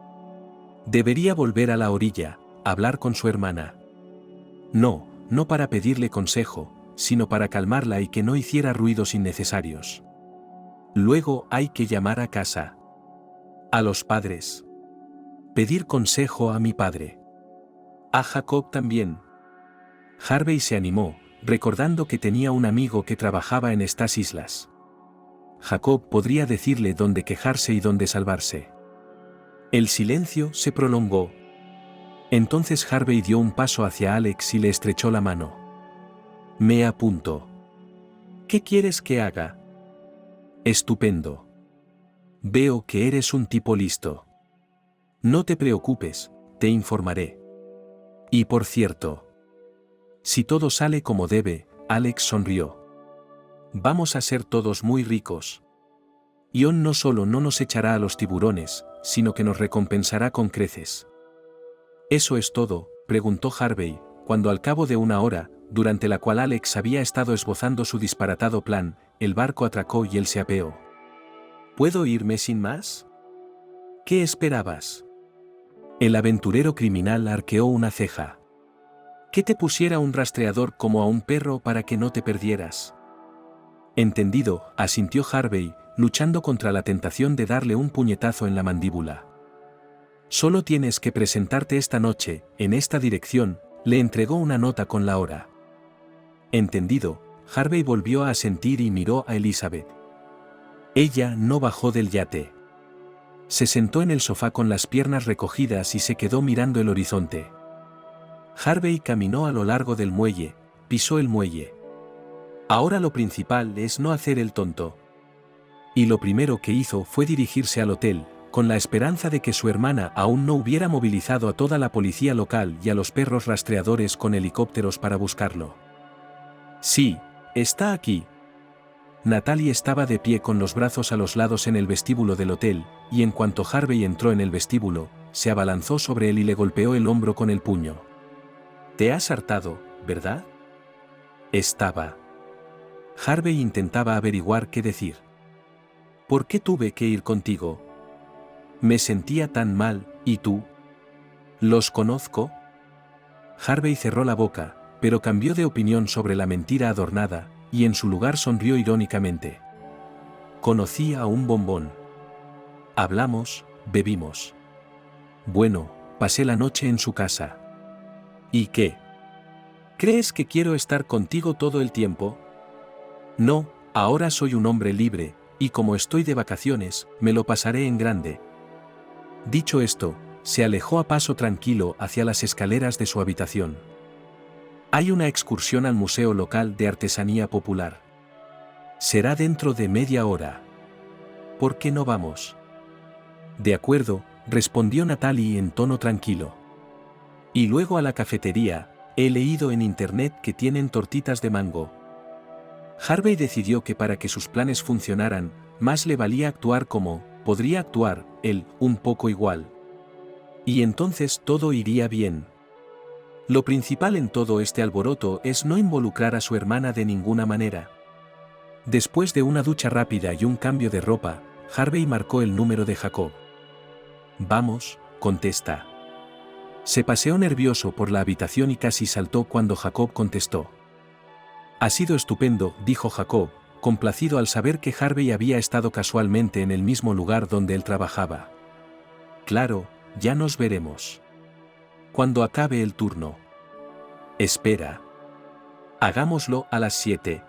Debería volver a la orilla, hablar con su hermana. No, no para pedirle consejo, sino para calmarla y que no hiciera ruidos innecesarios. Luego hay que llamar a casa. A los padres. Pedir consejo a mi padre. A Jacob también. Harvey se animó, recordando que tenía un amigo que trabajaba en estas islas. Jacob podría decirle dónde quejarse y dónde salvarse. El silencio se prolongó. Entonces Harvey dio un paso hacia Alex y le estrechó la mano. Me apunto. ¿Qué quieres que haga? Estupendo. Veo que eres un tipo listo. No te preocupes, te informaré. Y por cierto, si todo sale como debe, Alex sonrió. Vamos a ser todos muy ricos. Ion no solo no nos echará a los tiburones, sino que nos recompensará con creces. ¿Eso es todo?, preguntó Harvey, cuando al cabo de una hora, durante la cual Alex había estado esbozando su disparatado plan, el barco atracó y él se apeó. ¿Puedo irme sin más? ¿Qué esperabas? El aventurero criminal arqueó una ceja. ¿Que te pusiera un rastreador como a un perro para que no te perdieras? Entendido, asintió Harvey, luchando contra la tentación de darle un puñetazo en la mandíbula. Solo tienes que presentarte esta noche, en esta dirección, le entregó una nota con la hora. Entendido, Harvey volvió a asentir y miró a Elizabeth. Ella no bajó del yate. Se sentó en el sofá con las piernas recogidas y se quedó mirando el horizonte. Harvey caminó a lo largo del muelle, pisó el muelle. Ahora lo principal es no hacer el tonto. Y lo primero que hizo fue dirigirse al hotel, con la esperanza de que su hermana aún no hubiera movilizado a toda la policía local y a los perros rastreadores con helicópteros para buscarlo. Sí, está aquí. Natalie estaba de pie con los brazos a los lados en el vestíbulo del hotel, y en cuanto Harvey entró en el vestíbulo, se abalanzó sobre él y le golpeó el hombro con el puño. «Te has hartado, ¿verdad?» Estaba. Harvey intentaba averiguar qué decir. «¿Por qué tuve que ir contigo? Me sentía tan mal, ¿y tú? ¿Los conozco?» Harvey cerró la boca, pero cambió de opinión sobre la mentira adornada, y en su lugar sonrió irónicamente. «Conocí a un bombón. Hablamos, bebimos. Bueno, pasé la noche en su casa. ¿Y qué? ¿Crees que quiero estar contigo todo el tiempo? No, ahora soy un hombre libre, y como estoy de vacaciones, me lo pasaré en grande». Dicho esto, se alejó a paso tranquilo hacia las escaleras de su habitación. «Hay una excursión al museo local de artesanía popular. Será dentro de media hora. ¿Por qué no vamos?» «De acuerdo», respondió Natalie en tono tranquilo. «Y luego a la cafetería, he leído en internet que tienen tortitas de mango». Harvey decidió que para que sus planes funcionaran, más le valía actuar como, podría actuar, él, un poco igual. Y entonces todo iría bien. Lo principal en todo este alboroto es no involucrar a su hermana de ninguna manera. Después de una ducha rápida y un cambio de ropa, Harvey marcó el número de Jacob. «Vamos», contesta. Se paseó nervioso por la habitación y casi saltó cuando Jacob contestó. «Ha sido estupendo», dijo Jacob, complacido al saber que Harvey había estado casualmente en el mismo lugar donde él trabajaba. «Claro, ya nos veremos. Cuando acabe el turno. Espera. Hagámoslo a las 7.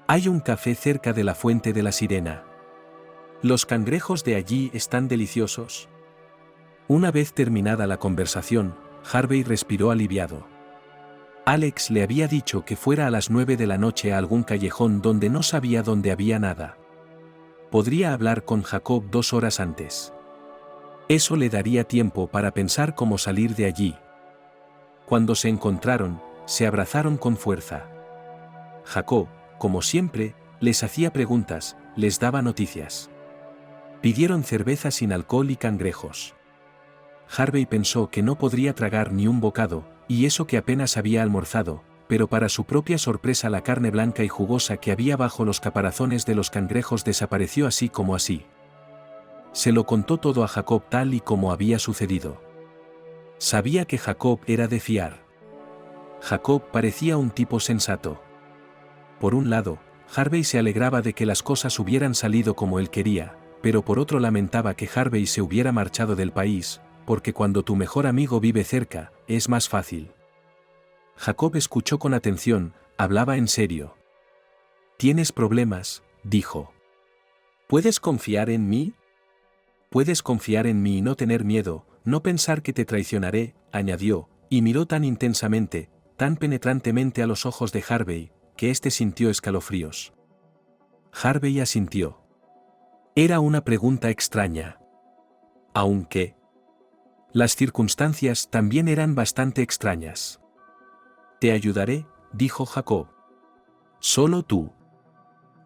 Hay un café cerca de la fuente de la sirena. Los cangrejos de allí están deliciosos». Una vez terminada la conversación, Harvey respiró aliviado. Alex le había dicho que fuera a las 9 de la noche a algún callejón donde no sabía dónde había nada. Podría hablar con Jacob 2 horas antes. Eso le daría tiempo para pensar cómo salir de allí. Cuando se encontraron, se abrazaron con fuerza. Jacob, como siempre, les hacía preguntas, les daba noticias. Pidieron cerveza sin alcohol y cangrejos. Harvey pensó que no podría tragar ni un bocado, y eso que apenas había almorzado, pero para su propia sorpresa la carne blanca y jugosa que había bajo los caparazones de los cangrejos desapareció así como así. Se lo contó todo a Jacob tal y como había sucedido. Sabía que Jacob era de fiar. Jacob parecía un tipo sensato. Por un lado, Harvey se alegraba de que las cosas hubieran salido como él quería, pero por otro lamentaba que Harvey se hubiera marchado del país, porque cuando tu mejor amigo vive cerca, es más fácil. Jacob escuchó con atención, hablaba en serio. «¿Tienes problemas?», dijo. ¿Puedes confiar en mí? Puedes confiar en mí y no tener miedo, no pensar que te traicionaré, añadió, y miró tan intensamente, tan penetrantemente a los ojos de Harvey, que éste sintió escalofríos. Harvey asintió. Era una pregunta extraña. Aunque las circunstancias también eran bastante extrañas. Te ayudaré, dijo Jacob. Solo tú.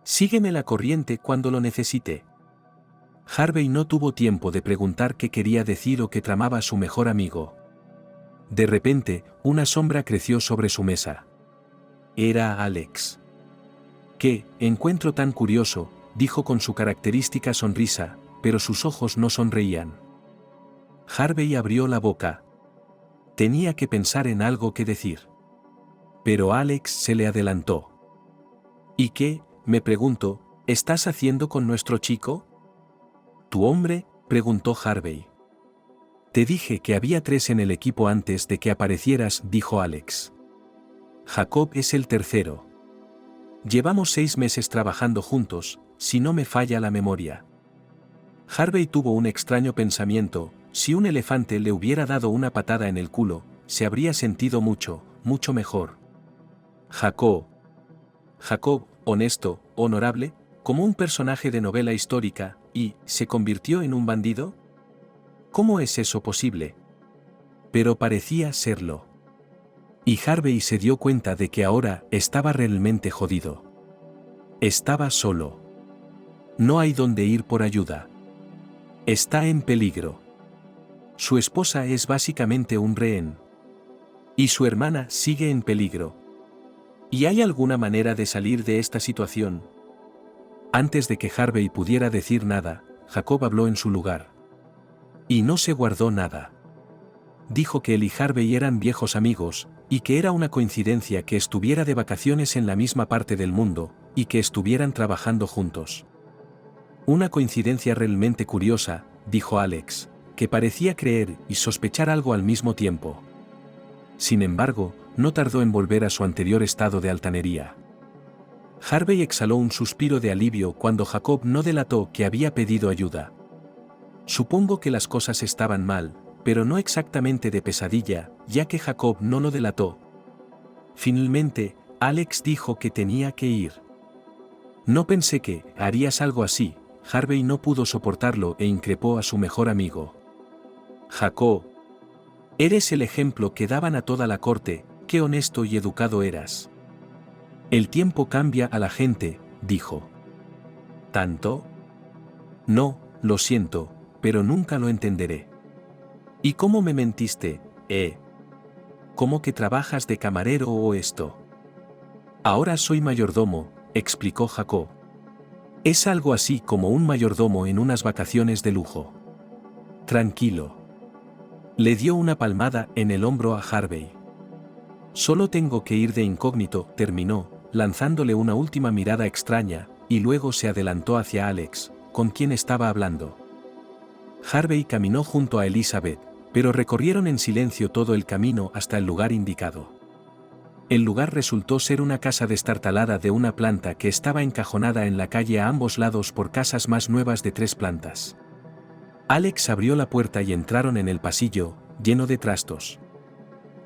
Sígueme la corriente cuando lo necesite. Harvey no tuvo tiempo de preguntar qué quería decir o qué tramaba su mejor amigo. De repente, una sombra creció sobre su mesa. Era Alex. «¡Qué encuentro tan curioso!», dijo con su característica sonrisa, pero sus ojos no sonreían. Harvey abrió la boca. Tenía que pensar en algo que decir. Pero Alex se le adelantó. «¿Y qué, me pregunto, estás haciendo con nuestro chico?» «¿Tu hombre?», preguntó Harvey. «Te dije que había 3 en el equipo antes de que aparecieras», dijo Alex. «Jacob es el tercero. Llevamos 6 meses trabajando juntos, si no me falla la memoria». Harvey tuvo un extraño pensamiento: si un elefante le hubiera dado una patada en el culo, se habría sentido mucho, mucho mejor. Jacob, honesto, honorable, como un personaje de novela histórica, y ¿se convirtió en un bandido? ¿Cómo es eso posible? Pero parecía serlo. Y Harvey se dio cuenta de que ahora estaba realmente jodido. Estaba solo. No hay dónde ir por ayuda. Está en peligro. Su esposa es básicamente un rehén. Y su hermana sigue en peligro. ¿Y hay alguna manera de salir de esta situación? Antes de que Harvey pudiera decir nada, Jacob habló en su lugar. Y no se guardó nada. Dijo que él y Harvey eran viejos amigos, y que era una coincidencia que estuviera de vacaciones en la misma parte del mundo, y que estuvieran trabajando juntos. Una coincidencia realmente curiosa, dijo Alex, que parecía creer y sospechar algo al mismo tiempo. Sin embargo, no tardó en volver a su anterior estado de altanería. Harvey exhaló un suspiro de alivio cuando Jacob no delató que había pedido ayuda. Supongo que las cosas estaban mal, pero no exactamente de pesadilla, ya que Jacob no lo delató. Finalmente, Alex dijo que tenía que ir. No pensé que harías algo así. Harvey no pudo soportarlo e increpó a su mejor amigo. Jacob, eres el ejemplo que daban a toda la corte, qué honesto y educado eras. El tiempo cambia a la gente, dijo. ¿Tanto? No, lo siento, pero nunca lo entenderé. ¿Y cómo me mentiste, ¿Cómo que trabajas de camarero o esto? Ahora soy mayordomo, explicó Jacob. Es algo así como un mayordomo en unas vacaciones de lujo. Tranquilo. Le dio una palmada en el hombro a Harvey. Solo tengo que ir de incógnito, terminó, lanzándole una última mirada extraña, y luego se adelantó hacia Alex, con quien estaba hablando. Harvey caminó junto a Elizabeth, pero recorrieron en silencio todo el camino hasta el lugar indicado. El lugar resultó ser una casa destartalada de una planta que estaba encajonada en la calle a ambos lados por casas más nuevas de 3 plantas. Alex abrió la puerta y entraron en el pasillo, lleno de trastos.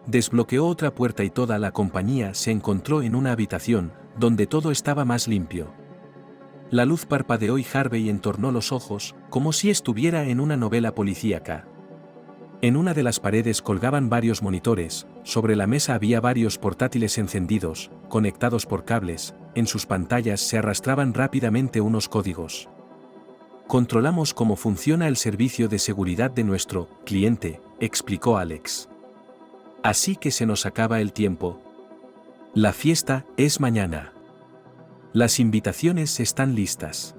Desbloqueó otra puerta y toda la compañía se encontró en una habitación, donde todo estaba más limpio. La luz parpadeó y Harvey entornó los ojos, como si estuviera en una novela policíaca. En una de las paredes colgaban varios monitores, sobre la mesa había varios portátiles encendidos, conectados por cables, en sus pantallas se arrastraban rápidamente unos códigos. Controlamos cómo funciona el servicio de seguridad de nuestro cliente, explicó Alex. Así que se nos acaba el tiempo. La fiesta es mañana. Las invitaciones están listas.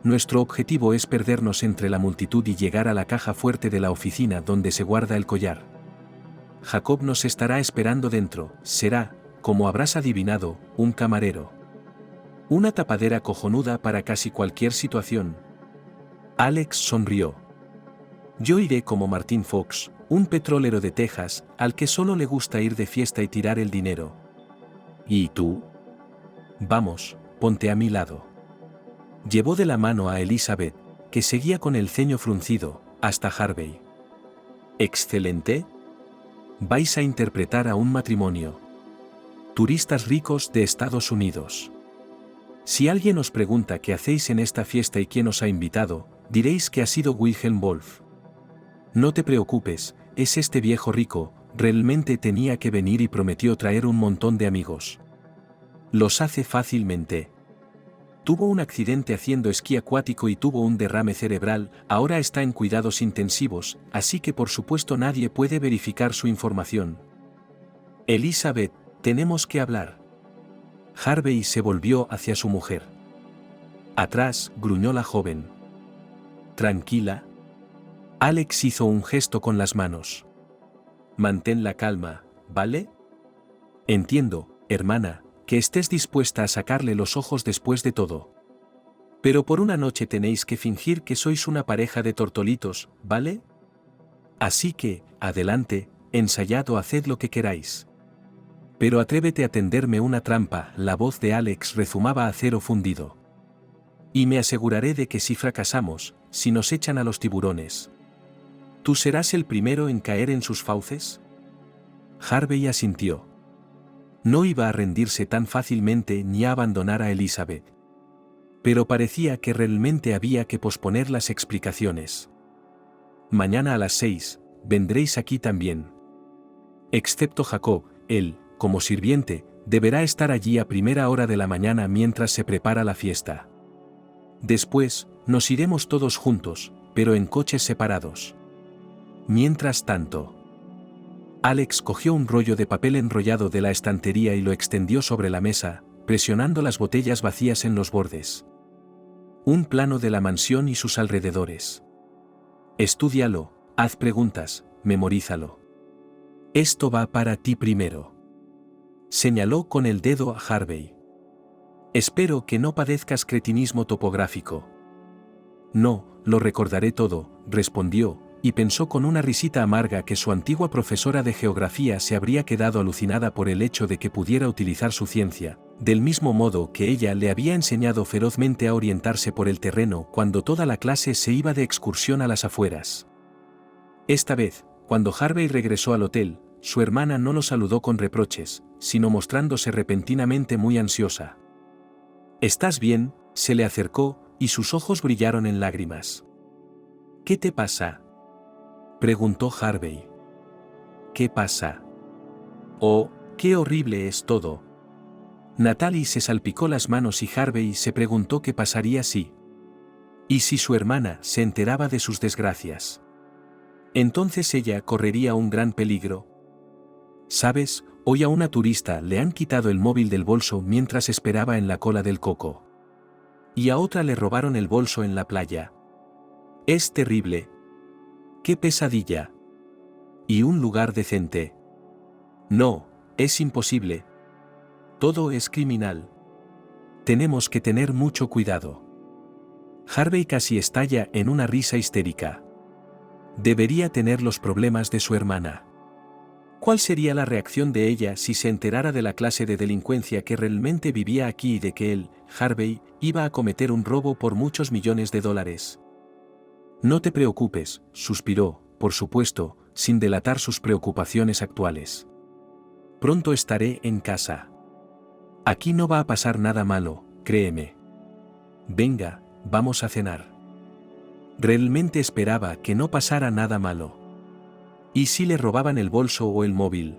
Nuestro objetivo es perdernos entre la multitud y llegar a la caja fuerte de la oficina donde se guarda el collar. Jacob nos estará esperando dentro, será, como habrás adivinado, un camarero. Una tapadera cojonuda para casi cualquier situación. Alex sonrió. Yo iré como Martin Fox, un petrolero de Texas, al que solo le gusta ir de fiesta y tirar el dinero. ¿Y tú? Vamos, ponte a mi lado. Llevó de la mano a Elizabeth, que seguía con el ceño fruncido, hasta Harvey. «Excelente. Vais a interpretar a un matrimonio. Turistas ricos de Estados Unidos. Si alguien os pregunta qué hacéis en esta fiesta y quién os ha invitado, diréis que ha sido Wilhelm Wolf. No te preocupes, es este viejo rico, realmente tenía que venir y prometió traer un montón de amigos. Los hace fácilmente. Tuvo un accidente haciendo esquí acuático y tuvo un derrame cerebral, ahora está en cuidados intensivos, así que por supuesto nadie puede verificar su información. Elizabeth, tenemos que hablar». Harvey se volvió hacia su mujer. «Atrás», gruñó la joven. «Tranquila». Alex hizo un gesto con las manos. «Mantén la calma, ¿vale? Entiendo, hermana, que estés dispuesta a sacarle los ojos después de todo. Pero por una noche tenéis que fingir que sois una pareja de tortolitos, ¿vale? Así que, adelante, ensayad o haced lo que queráis. Pero atrévete a tenderme una trampa», la voz de Alex rezumaba a acero fundido. «Y me aseguraré de que si fracasamos, si nos echan a los tiburones, ¿tú serás el primero en caer en sus fauces?» Harvey asintió. No iba a rendirse tan fácilmente ni a abandonar a Elizabeth. Pero parecía que realmente había que posponer las explicaciones. «Mañana a las 6, vendréis aquí también. Excepto Jacob, él, como sirviente, deberá estar allí a primera hora de la mañana mientras se prepara la fiesta. Después, nos iremos todos juntos, pero en coches separados. Mientras tanto». Alex cogió un rollo de papel enrollado de la estantería y lo extendió sobre la mesa, presionando las botellas vacías en los bordes. «Un plano de la mansión y sus alrededores. Estúdialo, haz preguntas, memorízalo. Esto va para ti primero». Señaló con el dedo a Harvey. «Espero que no padezcas cretinismo topográfico». «No, lo recordaré todo», respondió, y pensó con una risita amarga que su antigua profesora de geografía se habría quedado alucinada por el hecho de que pudiera utilizar su ciencia, del mismo modo que ella le había enseñado ferozmente a orientarse por el terreno cuando toda la clase se iba de excursión a las afueras. Esta vez, cuando Harvey regresó al hotel, su hermana no lo saludó con reproches, sino mostrándose repentinamente muy ansiosa. «¿Estás bien?», se le acercó, y sus ojos brillaron en lágrimas. «¿Qué te pasa?», preguntó Harvey. «¿Qué pasa? Oh, qué horrible es todo». Natalie se salpicó las manos y Harvey se preguntó qué pasaría si. ¿Y si su hermana se enteraba de sus desgracias? Entonces ella correría un gran peligro. «¿Sabes? Hoy a una turista le han quitado el móvil del bolso mientras esperaba en la cola del coco. Y a otra le robaron el bolso en la playa. Es terrible. ¡Qué pesadilla! ¿Y un lugar decente? No, es imposible. Todo es criminal. Tenemos que tener mucho cuidado». Harvey casi estalla en una risa histérica. Debería tener los problemas de su hermana. ¿Cuál sería la reacción de ella si se enterara de la clase de delincuencia que realmente vivía aquí y de que él, Harvey, iba a cometer un robo por muchos millones de dólares? «No te preocupes», suspiró, por supuesto, sin delatar sus preocupaciones actuales. «Pronto estaré en casa. Aquí no va a pasar nada malo, créeme. Venga, vamos a cenar». Realmente esperaba que no pasara nada malo. ¿Y si le robaban el bolso o el móvil?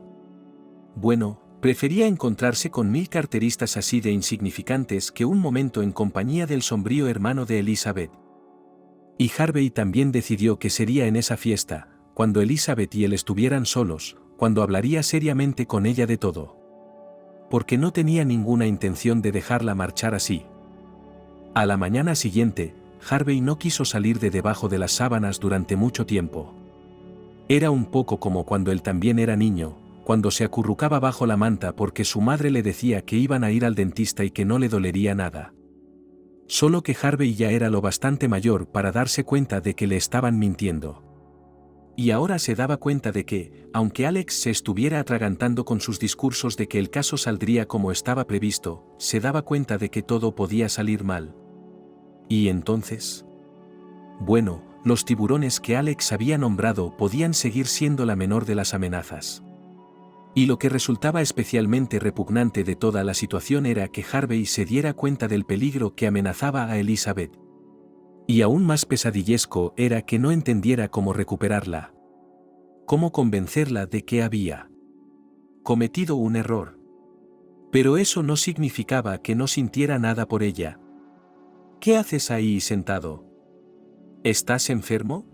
Bueno, prefería encontrarse con 1000 carteristas así de insignificantes que un momento en compañía del sombrío hermano de Elizabeth. Y Harvey también decidió que sería en esa fiesta, cuando Elizabeth y él estuvieran solos, cuando hablaría seriamente con ella de todo. Porque no tenía ninguna intención de dejarla marchar así. A la mañana siguiente, Harvey no quiso salir de debajo de las sábanas durante mucho tiempo. Era un poco como cuando él también era niño, cuando se acurrucaba bajo la manta porque su madre le decía que iban a ir al dentista y que no le dolería nada. Solo que Harvey ya era lo bastante mayor para darse cuenta de que le estaban mintiendo. Y ahora se daba cuenta de que, aunque Alex se estuviera atragantando con sus discursos de que el caso saldría como estaba previsto, se daba cuenta de que todo podía salir mal. ¿Y entonces? Bueno, los tiburones que Alex había nombrado podían seguir siendo la menor de las amenazas. Y lo que resultaba especialmente repugnante de toda la situación era que Harvey se diera cuenta del peligro que amenazaba a Elizabeth. Y aún más pesadillesco era que no entendiera cómo recuperarla. Cómo convencerla de que había cometido un error. Pero eso no significaba que no sintiera nada por ella. ¿Qué haces ahí sentado? ¿Estás enfermo?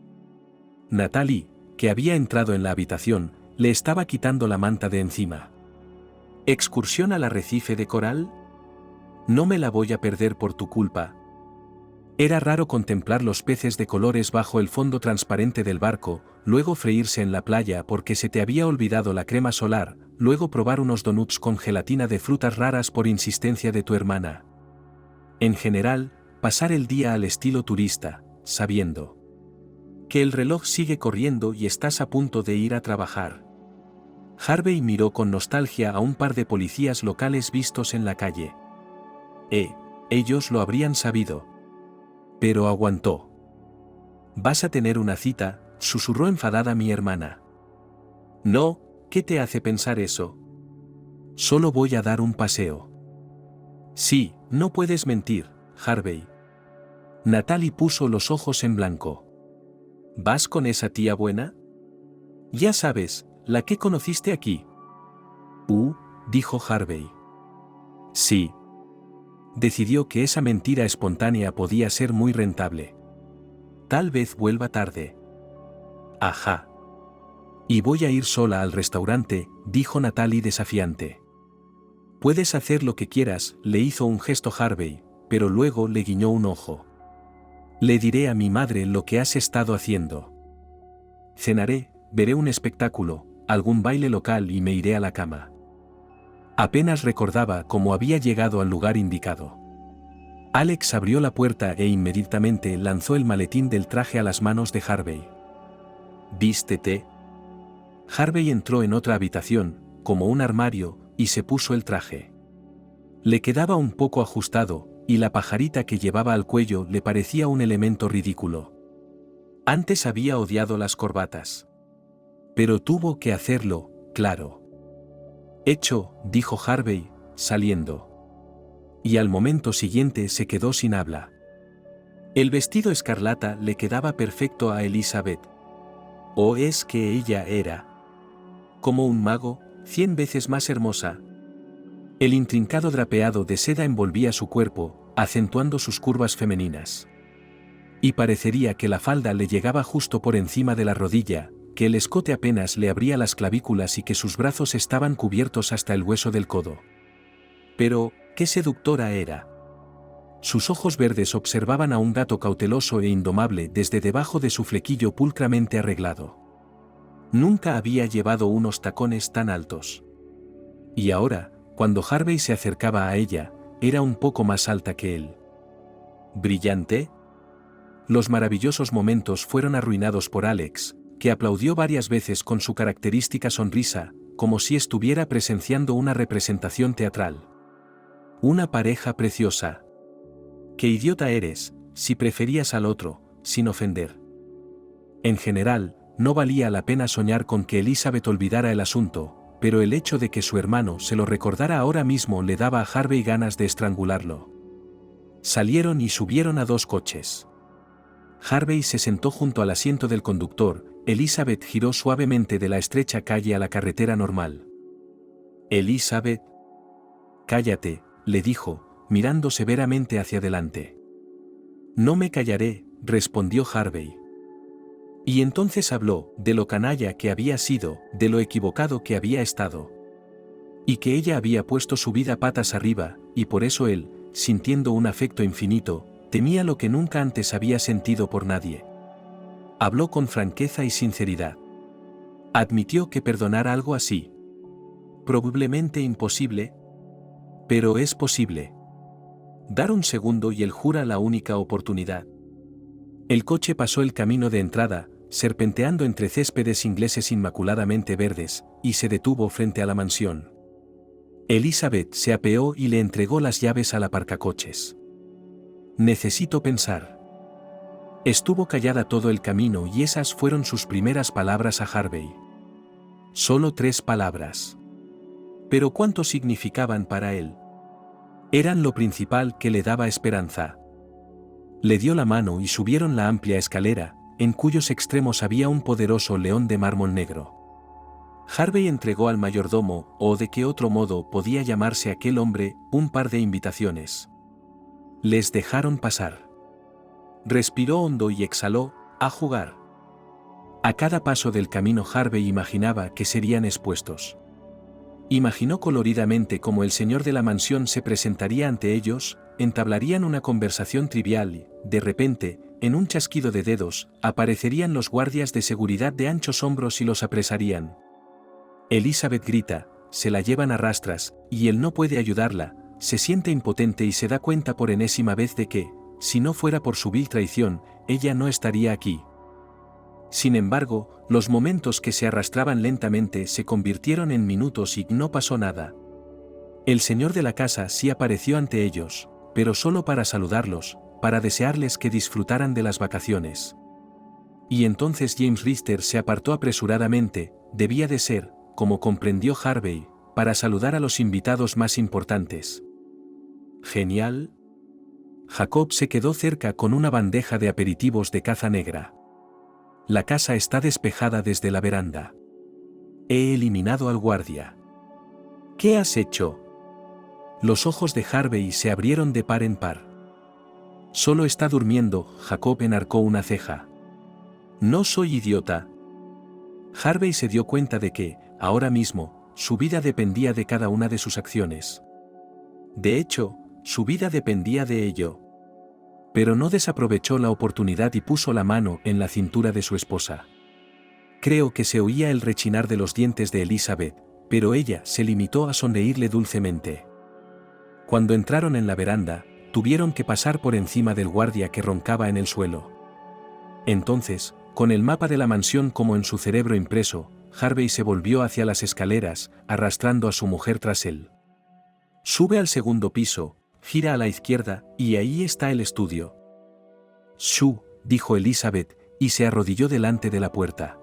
Natalie, que había entrado en la habitación, le estaba quitando la manta de encima. ¿Excursión al arrecife de coral? No me la voy a perder por tu culpa. Era raro contemplar los peces de colores bajo el fondo transparente del barco, luego freírse en la playa porque se te había olvidado la crema solar, luego probar unos donuts con gelatina de frutas raras por insistencia de tu hermana. En general, pasar el día al estilo turista, sabiendo que el reloj sigue corriendo y estás a punto de ir a trabajar. Harvey miró con nostalgia a un par de policías locales vistos en la calle. Ellos lo habrían sabido. Pero aguantó. «Vas a tener una cita», susurró enfadada mi hermana. «No, ¿qué te hace pensar eso?» «Solo voy a dar un paseo». «Sí, no puedes mentir, Harvey». Natalie puso los ojos en blanco. «¿Vas con esa tía buena?» «Ya sabes, la que conociste aquí». Dijo Harvey. «Sí». Decidió que esa mentira espontánea podía ser muy rentable. «Tal vez vuelva tarde». «Ajá». «Y voy a ir sola al restaurante», dijo Natalie desafiante. «Puedes hacer lo que quieras», le hizo un gesto Harvey, pero luego le guiñó un ojo. «Le diré a mi madre lo que has estado haciendo. Cenaré, veré un espectáculo, algún baile local y me iré a la cama». Apenas recordaba cómo había llegado al lugar indicado. Alex abrió la puerta e inmediatamente lanzó el maletín del traje a las manos de Harvey. «Vístete». Harvey entró en otra habitación, como un armario, y se puso el traje. Le quedaba un poco ajustado, y la pajarita que llevaba al cuello le parecía un elemento ridículo. Antes había odiado las corbatas. Pero tuvo que hacerlo, claro. «Hecho», dijo Harvey, saliendo. Y al momento siguiente se quedó sin habla. El vestido escarlata le quedaba perfecto a Elizabeth. ¿O es que ella era como un mago, 100 veces más hermosa? El intrincado drapeado de seda envolvía su cuerpo, acentuando sus curvas femeninas. Y parecería que la falda le llegaba justo por encima de la rodilla, que el escote apenas le abría las clavículas y que sus brazos estaban cubiertos hasta el hueso del codo. Pero, qué seductora era. Sus ojos verdes observaban a un gato cauteloso e indomable desde debajo de su flequillo pulcramente arreglado. Nunca había llevado unos tacones tan altos. Y ahora, cuando Harvey se acercaba a ella, era un poco más alta que él. ¿Brillante? Los maravillosos momentos fueron arruinados por Alex, que aplaudió varias veces con su característica sonrisa, como si estuviera presenciando una representación teatral. Una pareja preciosa. Qué idiota eres, si preferías al otro, sin ofender. En general, no valía la pena soñar con que Elizabeth olvidara el asunto, pero el hecho de que su hermano se lo recordara ahora mismo le daba a Harvey ganas de estrangularlo. Salieron y subieron a 2 coches. Harvey se sentó junto al asiento del conductor. Elizabeth giró suavemente de la estrecha calle a la carretera normal. «Elizabeth». «Cállate», le dijo, mirando severamente hacia adelante. «No me callaré», respondió Harvey. Y entonces habló de lo canalla que había sido, de lo equivocado que había estado. Y que ella había puesto su vida patas arriba, y por eso él, sintiendo un afecto infinito, temía lo que nunca antes había sentido por nadie. Habló con franqueza y sinceridad. Admitió que perdonar algo así. Probablemente imposible. Pero es posible. Dar un segundo y él jura la única oportunidad. El coche pasó el camino de entrada, serpenteando entre céspedes ingleses inmaculadamente verdes, y se detuvo frente a la mansión. Elizabeth se apeó y le entregó las llaves al aparcacoches. Necesito pensar. Estuvo callada todo el camino y esas fueron sus primeras palabras a Harvey. Solo 3 palabras. Pero ¿cuánto significaban para él? Eran lo principal que le daba esperanza. Le dio la mano y subieron la amplia escalera, en cuyos extremos había un poderoso león de mármol negro. Harvey entregó al mayordomo, o de qué otro modo podía llamarse aquel hombre, un par de invitaciones. Les dejaron pasar. Respiró hondo y exhaló, a jugar. A cada paso del camino Harvey imaginaba que serían expuestos. Imaginó coloridamente cómo el señor de la mansión se presentaría ante ellos, entablarían una conversación trivial y, de repente, en un chasquido de dedos, aparecerían los guardias de seguridad de anchos hombros y los apresarían. Elizabeth grita, se la llevan a rastras, y él no puede ayudarla, se siente impotente y se da cuenta por enésima vez de que, si no fuera por su vil traición, ella no estaría aquí. Sin embargo, los momentos que se arrastraban lentamente se convirtieron en minutos y no pasó nada. El señor de la casa sí apareció ante ellos, pero solo para saludarlos, para desearles que disfrutaran de las vacaciones. Y entonces James Richter se apartó apresuradamente, debía de ser, como comprendió Harvey, para saludar a los invitados más importantes. ¿Genial? Jacob se quedó cerca con una bandeja de aperitivos de caza negra. La casa está despejada desde la veranda. He eliminado al guardia. ¿Qué has hecho? Los ojos de Harvey se abrieron de par en par. Solo está durmiendo, Jacob enarcó una ceja. No soy idiota. Harvey se dio cuenta de que, ahora mismo, su vida dependía de cada una de sus acciones. De hecho, su vida dependía de ello. Pero no desaprovechó la oportunidad y puso la mano en la cintura de su esposa. Creo que se oía el rechinar de los dientes de Elizabeth, pero ella se limitó a sonreírle dulcemente. Cuando entraron en la veranda, tuvieron que pasar por encima del guardia que roncaba en el suelo. Entonces, con el mapa de la mansión como en su cerebro impreso, Harvey se volvió hacia las escaleras, arrastrando a su mujer tras él. Sube al segundo piso, gira a la izquierda, y ahí está el estudio. «Shoo», dijo Elizabeth, y se arrodilló delante de la puerta.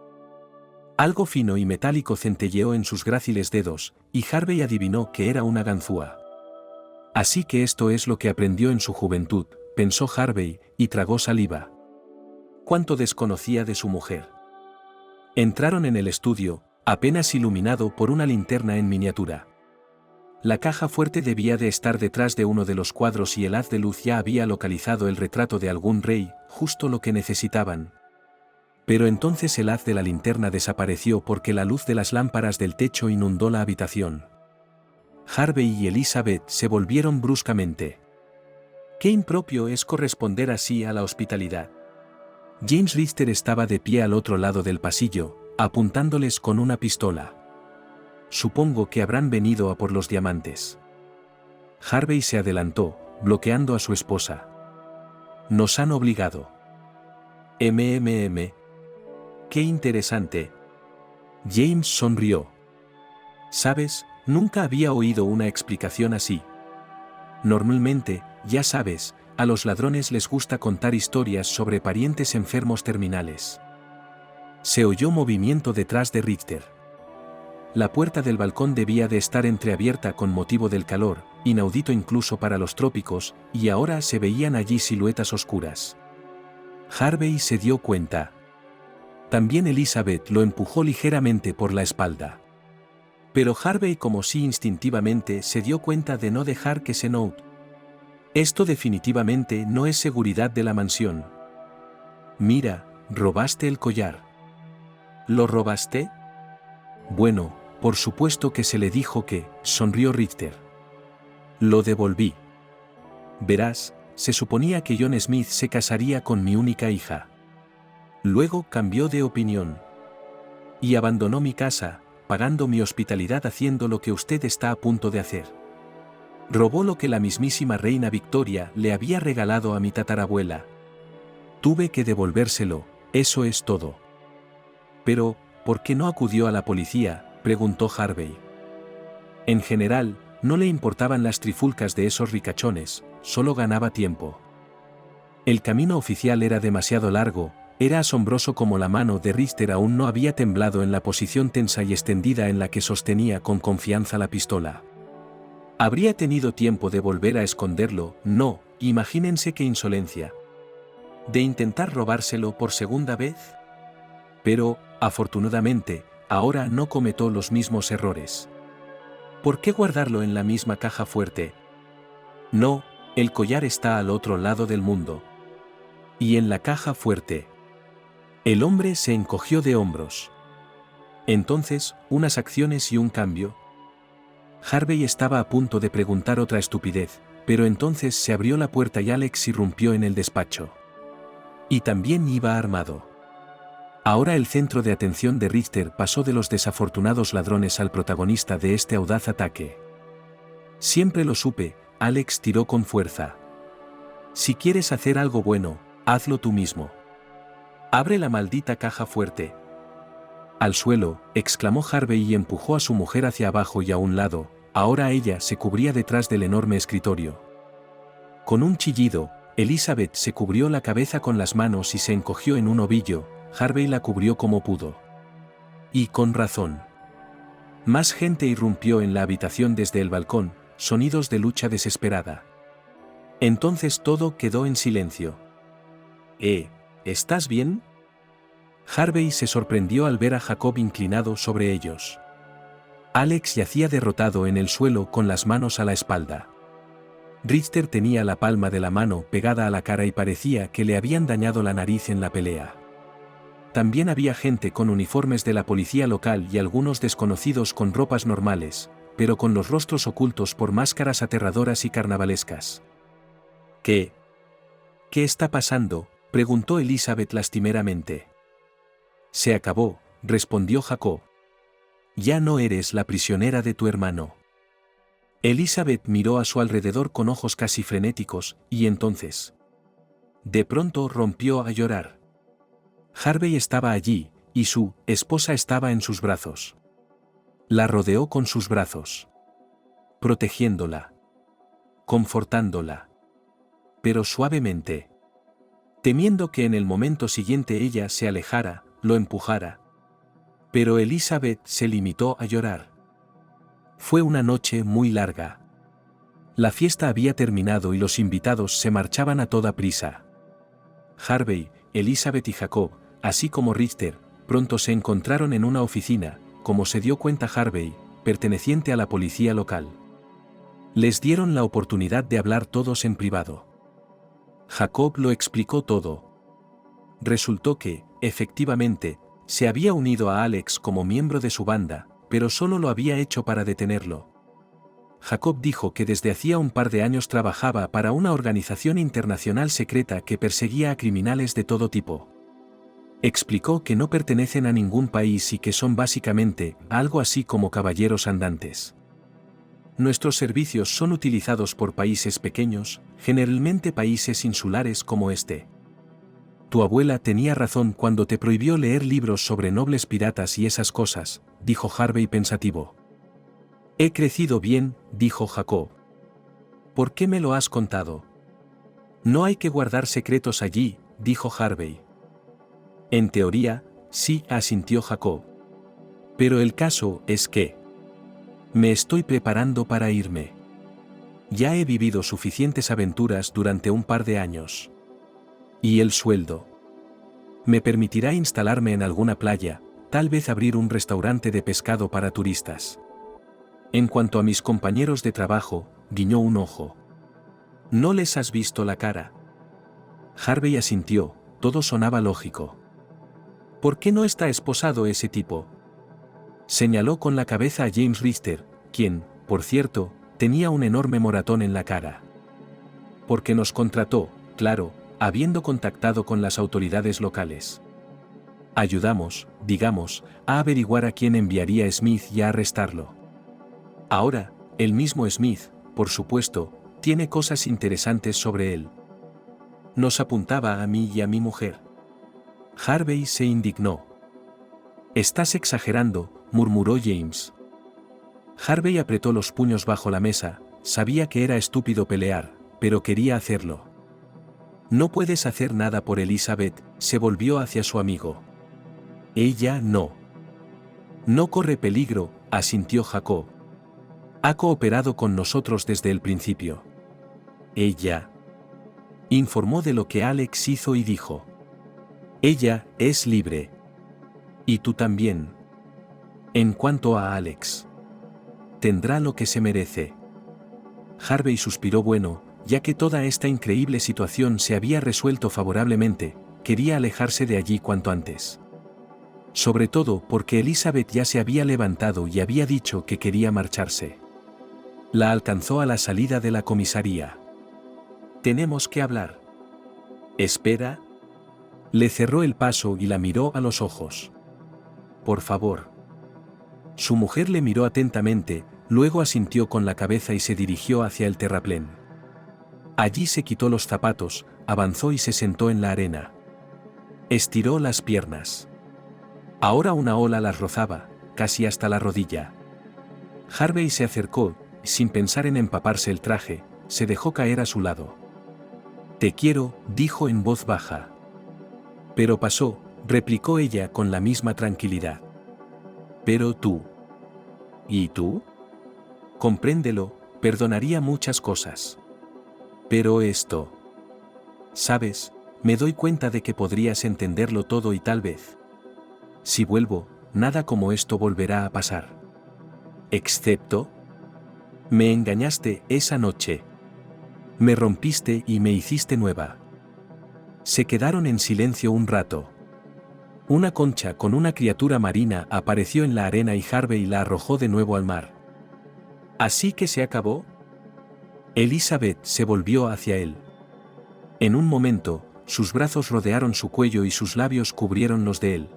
Algo fino y metálico centelleó en sus gráciles dedos, y Harvey adivinó que era una ganzúa. Así que esto es lo que aprendió en su juventud, pensó Harvey, y tragó saliva. Cuánto desconocía de su mujer. Entraron en el estudio, apenas iluminado por una linterna en miniatura. La caja fuerte debía de estar detrás de uno de los cuadros y el haz de luz ya había localizado el retrato de algún rey, justo lo que necesitaban. Pero entonces el haz de la linterna desapareció porque la luz de las lámparas del techo inundó la habitación. Harvey y Elizabeth se volvieron bruscamente. Qué impropio es corresponder así a la hospitalidad. James Richter estaba de pie al otro lado del pasillo, apuntándoles con una pistola. Supongo que habrán venido a por los diamantes. Harvey se adelantó, bloqueando a su esposa. Nos han obligado. Qué interesante. James sonrió. ¿Sabes? Nunca había oído una explicación así. Normalmente, ya sabes, a los ladrones les gusta contar historias sobre parientes enfermos terminales. Se oyó movimiento detrás de Richter. La puerta del balcón debía de estar entreabierta con motivo del calor, inaudito incluso para los trópicos, y ahora se veían allí siluetas oscuras. Harvey se dio cuenta. También Elizabeth lo empujó ligeramente por la espalda. Pero Harvey como si instintivamente se dio cuenta de no dejar que se note. Esto definitivamente no es seguridad de la mansión. Mira, robaste el collar. ¿Lo robaste? Bueno, por supuesto que se le dijo que, sonrió Richter. Lo devolví. Verás, se suponía que John Smith se casaría con mi única hija. Luego cambió de opinión. Y abandonó mi casa, pagando mi hospitalidad haciendo lo que usted está a punto de hacer. Robó lo que la mismísima reina Victoria le había regalado a mi tatarabuela. Tuve que devolvérselo, eso es todo. Pero, ¿por qué no acudió a la policía?, preguntó Harvey. En general, no le importaban las trifulcas de esos ricachones, solo ganaba tiempo. El camino oficial era demasiado largo, era asombroso como la mano de Richter aún no había temblado en la posición tensa y extendida en la que sostenía con confianza la pistola. ¿Habría tenido tiempo de volver a esconderlo? No, imagínense qué insolencia. ¿De intentar robárselo por segunda vez? Pero, afortunadamente, ahora no cometió los mismos errores. ¿Por qué guardarlo en la misma caja fuerte? No, el collar está al otro lado del mundo. Y en la caja fuerte. El hombre se encogió de hombros. Entonces, unas acciones y un cambio. Harvey estaba a punto de preguntar otra estupidez, pero entonces se abrió la puerta y Alex irrumpió en el despacho. Y también iba armado. Ahora el centro de atención de Richter pasó de los desafortunados ladrones al protagonista de este audaz ataque. Siempre lo supe, Alex tiró con fuerza. Si quieres hacer algo bueno, hazlo tú mismo. Abre la maldita caja fuerte. Al suelo, exclamó Harvey y empujó a su mujer hacia abajo y a un lado, ahora ella se cubría detrás del enorme escritorio. Con un chillido, Elizabeth se cubrió la cabeza con las manos y se encogió en un ovillo, Harvey la cubrió como pudo. Y con razón. Más gente irrumpió en la habitación desde el balcón, sonidos de lucha desesperada. Entonces todo quedó en silencio. ¿Estás bien? Harvey se sorprendió al ver a Jacob inclinado sobre ellos. Alex yacía derrotado en el suelo con las manos a la espalda. Richter tenía la palma de la mano pegada a la cara y parecía que le habían dañado la nariz en la pelea. También había gente con uniformes de la policía local y algunos desconocidos con ropas normales, pero con los rostros ocultos por máscaras aterradoras y carnavalescas. ¿Qué está pasando?, preguntó Elizabeth lastimeramente. Se acabó, respondió Jacob. Ya no eres la prisionera de tu hermano. Elizabeth miró a su alrededor con ojos casi frenéticos, y entonces, de pronto rompió a llorar. Harvey estaba allí, y su esposa estaba en sus brazos. La rodeó con sus brazos, protegiéndola, confortándola, pero suavemente, temiendo que en el momento siguiente ella se alejara, lo empujara. Pero Elizabeth se limitó a llorar. Fue una noche muy larga. La fiesta había terminado y los invitados se marchaban a toda prisa. Harvey, Elizabeth y Jacob, así como Richter, pronto se encontraron en una oficina, como se dio cuenta Harvey, perteneciente a la policía local. Les dieron la oportunidad de hablar todos en privado. Jacob lo explicó todo. Resultó que, efectivamente, se había unido a Alex como miembro de su banda, pero solo lo había hecho para detenerlo. Jacob dijo que desde hacía un par de años trabajaba para una organización internacional secreta que perseguía a criminales de todo tipo. Explicó que no pertenecen a ningún país y que son básicamente algo así como caballeros andantes. Nuestros servicios son utilizados por países pequeños, generalmente países insulares como este. Tu abuela tenía razón cuando te prohibió leer libros sobre nobles piratas y esas cosas, dijo Harvey pensativo. He crecido bien, dijo Jacob. ¿Por qué me lo has contado? No hay que guardar secretos allí, dijo Harvey. En teoría, sí, asintió Jacob. Pero el caso es que me estoy preparando para irme. Ya he vivido suficientes aventuras durante un par de años. ¿Y el sueldo? Me permitirá instalarme en alguna playa, tal vez abrir un restaurante de pescado para turistas. En cuanto a mis compañeros de trabajo, guiñó un ojo. ¿No les has visto la cara? Harvey asintió, todo sonaba lógico. ¿Por qué no está esposado ese tipo? Señaló con la cabeza a James Richter, quien, por cierto, tenía un enorme moratón en la cara. Porque nos contrató, claro, habiendo contactado con las autoridades locales. Ayudamos, digamos, a averiguar a quién enviaría Smith y a arrestarlo. Ahora, el mismo Smith, por supuesto, tiene cosas interesantes sobre él. Nos apuntaba a mí y a mi mujer. Harvey se indignó. Estás exagerando, murmuró James. Harvey apretó los puños bajo la mesa, sabía que era estúpido pelear, pero quería hacerlo. No puedes hacer nada por Elizabeth, se volvió hacia su amigo. Ella no. No corre peligro, asintió Jacob. Ha cooperado con nosotros desde el principio. Ella informó de lo que Alex hizo y dijo. Ella es libre. Y tú también. En cuanto a Alex, tendrá lo que se merece. Harvey suspiró. Bueno, ya que toda esta increíble situación se había resuelto favorablemente, quería alejarse de allí cuanto antes. Sobre todo porque Elizabeth ya se había levantado y había dicho que quería marcharse. La alcanzó a la salida de la comisaría. Tenemos que hablar. Espera. Le cerró el paso y la miró a los ojos. Por favor. Su mujer le miró atentamente, luego asintió con la cabeza y se dirigió hacia el terraplén. Allí se quitó los zapatos, avanzó y se sentó en la arena. Estiró las piernas. Ahora una ola las rozaba, casi hasta la rodilla. Harvey se acercó, sin pensar en empaparse el traje, se dejó caer a su lado. Te quiero, dijo en voz baja. Pero pasó, replicó ella con la misma tranquilidad. Pero tú. ¿Y tú? Compréndelo, perdonaría muchas cosas. Pero esto. Sabes, me doy cuenta de que podrías entenderlo todo y tal vez. Si vuelvo, nada como esto volverá a pasar. Excepto. Me engañaste esa noche. Me rompiste y me hiciste nueva. Se quedaron en silencio un rato. Una concha con una criatura marina apareció en la arena y Harvey la arrojó de nuevo al mar. ¿Así que se acabó? Elizabeth se volvió hacia él. En un momento, sus brazos rodearon su cuello y sus labios cubrieron los de él.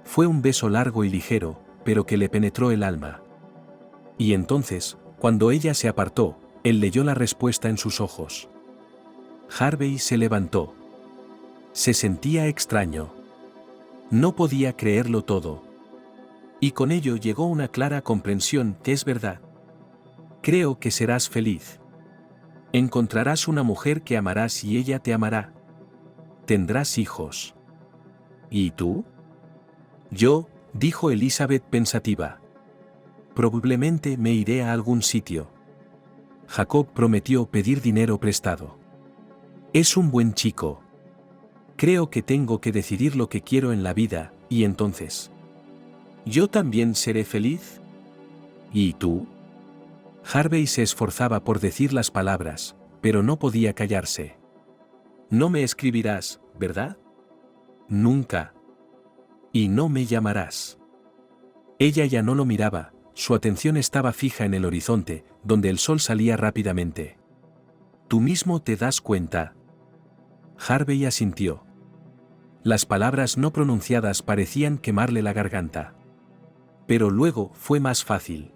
Fue un beso largo y ligero, pero que le penetró el alma. Y entonces, cuando ella se apartó, él leyó la respuesta en sus ojos. Harvey se levantó. Se sentía extraño. No podía creerlo todo. Y con ello llegó una clara comprensión que es verdad. Creo que serás feliz. Encontrarás una mujer que amarás y ella te amará. Tendrás hijos. ¿Y tú? Yo, dijo Elizabeth pensativa. Probablemente me iré a algún sitio. Jacob prometió pedir dinero prestado. Es un buen chico. Creo que tengo que decidir lo que quiero en la vida, y entonces. ¿Yo también seré feliz? ¿Y tú? Harvey se esforzaba por decir las palabras, pero no podía callarse. No me escribirás, ¿verdad? Nunca. Y no me llamarás. Ella ya no lo miraba, su atención estaba fija en el horizonte, donde el sol salía rápidamente. ¿Tú mismo te das cuenta? Harvey asintió. Las palabras no pronunciadas parecían quemarle la garganta. Pero luego fue más fácil.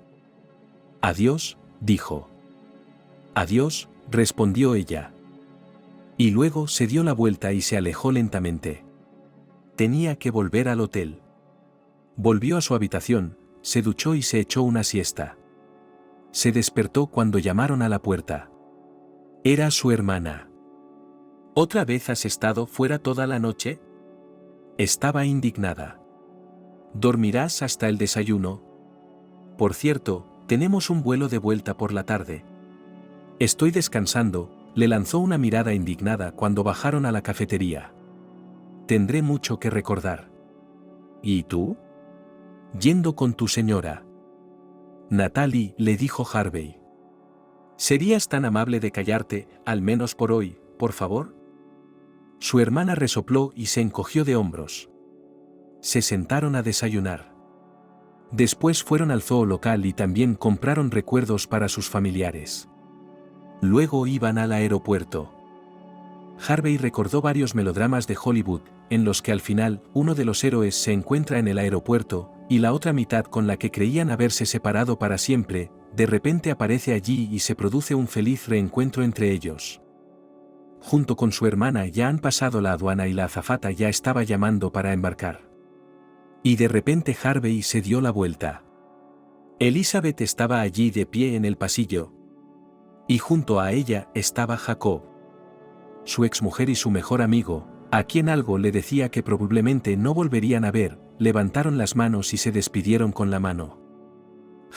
Adiós, dijo. Adiós, respondió ella. Y luego se dio la vuelta y se alejó lentamente. Tenía que volver al hotel. Volvió a su habitación, se duchó y se echó una siesta. Se despertó cuando llamaron a la puerta. Era su hermana. ¿Otra vez has estado fuera toda la noche? Estaba indignada. ¿Dormirás hasta el desayuno? Por cierto, tenemos un vuelo de vuelta por la tarde. Estoy descansando, le lanzó una mirada indignada cuando bajaron a la cafetería. Tendré mucho que recordar. ¿Y tú? Yendo con tu señora. Natalie, le dijo Harvey. ¿Serías tan amable de callarte, al menos por hoy, por favor? Su hermana resopló y se encogió de hombros. Se sentaron a desayunar. Después fueron al zoo local y también compraron recuerdos para sus familiares. Luego iban al aeropuerto. Harvey recordó varios melodramas de Hollywood, en los que al final uno de los héroes se encuentra en el aeropuerto, y la otra mitad con la que creían haberse separado para siempre, de repente aparece allí y se produce un feliz reencuentro entre ellos. Junto con su hermana ya han pasado la aduana y la azafata ya estaba llamando para embarcar. Y de repente Harvey se dio la vuelta. Elizabeth estaba allí de pie en el pasillo. Y junto a ella estaba Jacob. su exmujer y su mejor amigo, a quien algo le decía que probablemente no volverían a ver, levantaron las manos y se despidieron con la mano.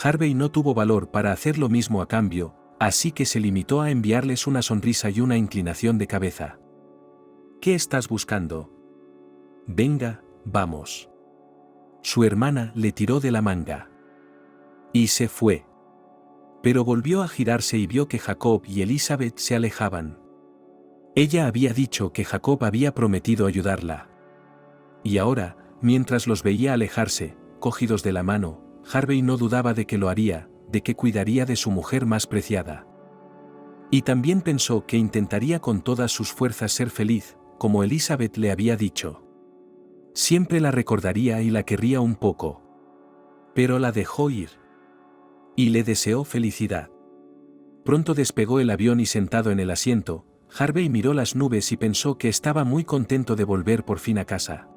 Harvey no tuvo valor para hacer lo mismo a cambio, así que se limitó a enviarles una sonrisa y una inclinación de cabeza. ¿Qué estás buscando? Venga, vamos. Su hermana le tiró de la manga. Y se fue. Pero volvió a girarse y vio que Jacob y Elizabeth se alejaban. Ella había dicho que Jacob había prometido ayudarla. Y ahora, mientras los veía alejarse, cogidos de la mano, Harvey no dudaba de que lo haría, de que cuidaría de su mujer más preciada. Y también pensó que intentaría con todas sus fuerzas ser feliz, como Elizabeth le había dicho. Siempre la recordaría y la querría un poco. Pero la dejó ir. Y le deseó felicidad. Pronto despegó el avión y sentado en el asiento, Harvey miró las nubes y pensó que estaba muy contento de volver por fin a casa.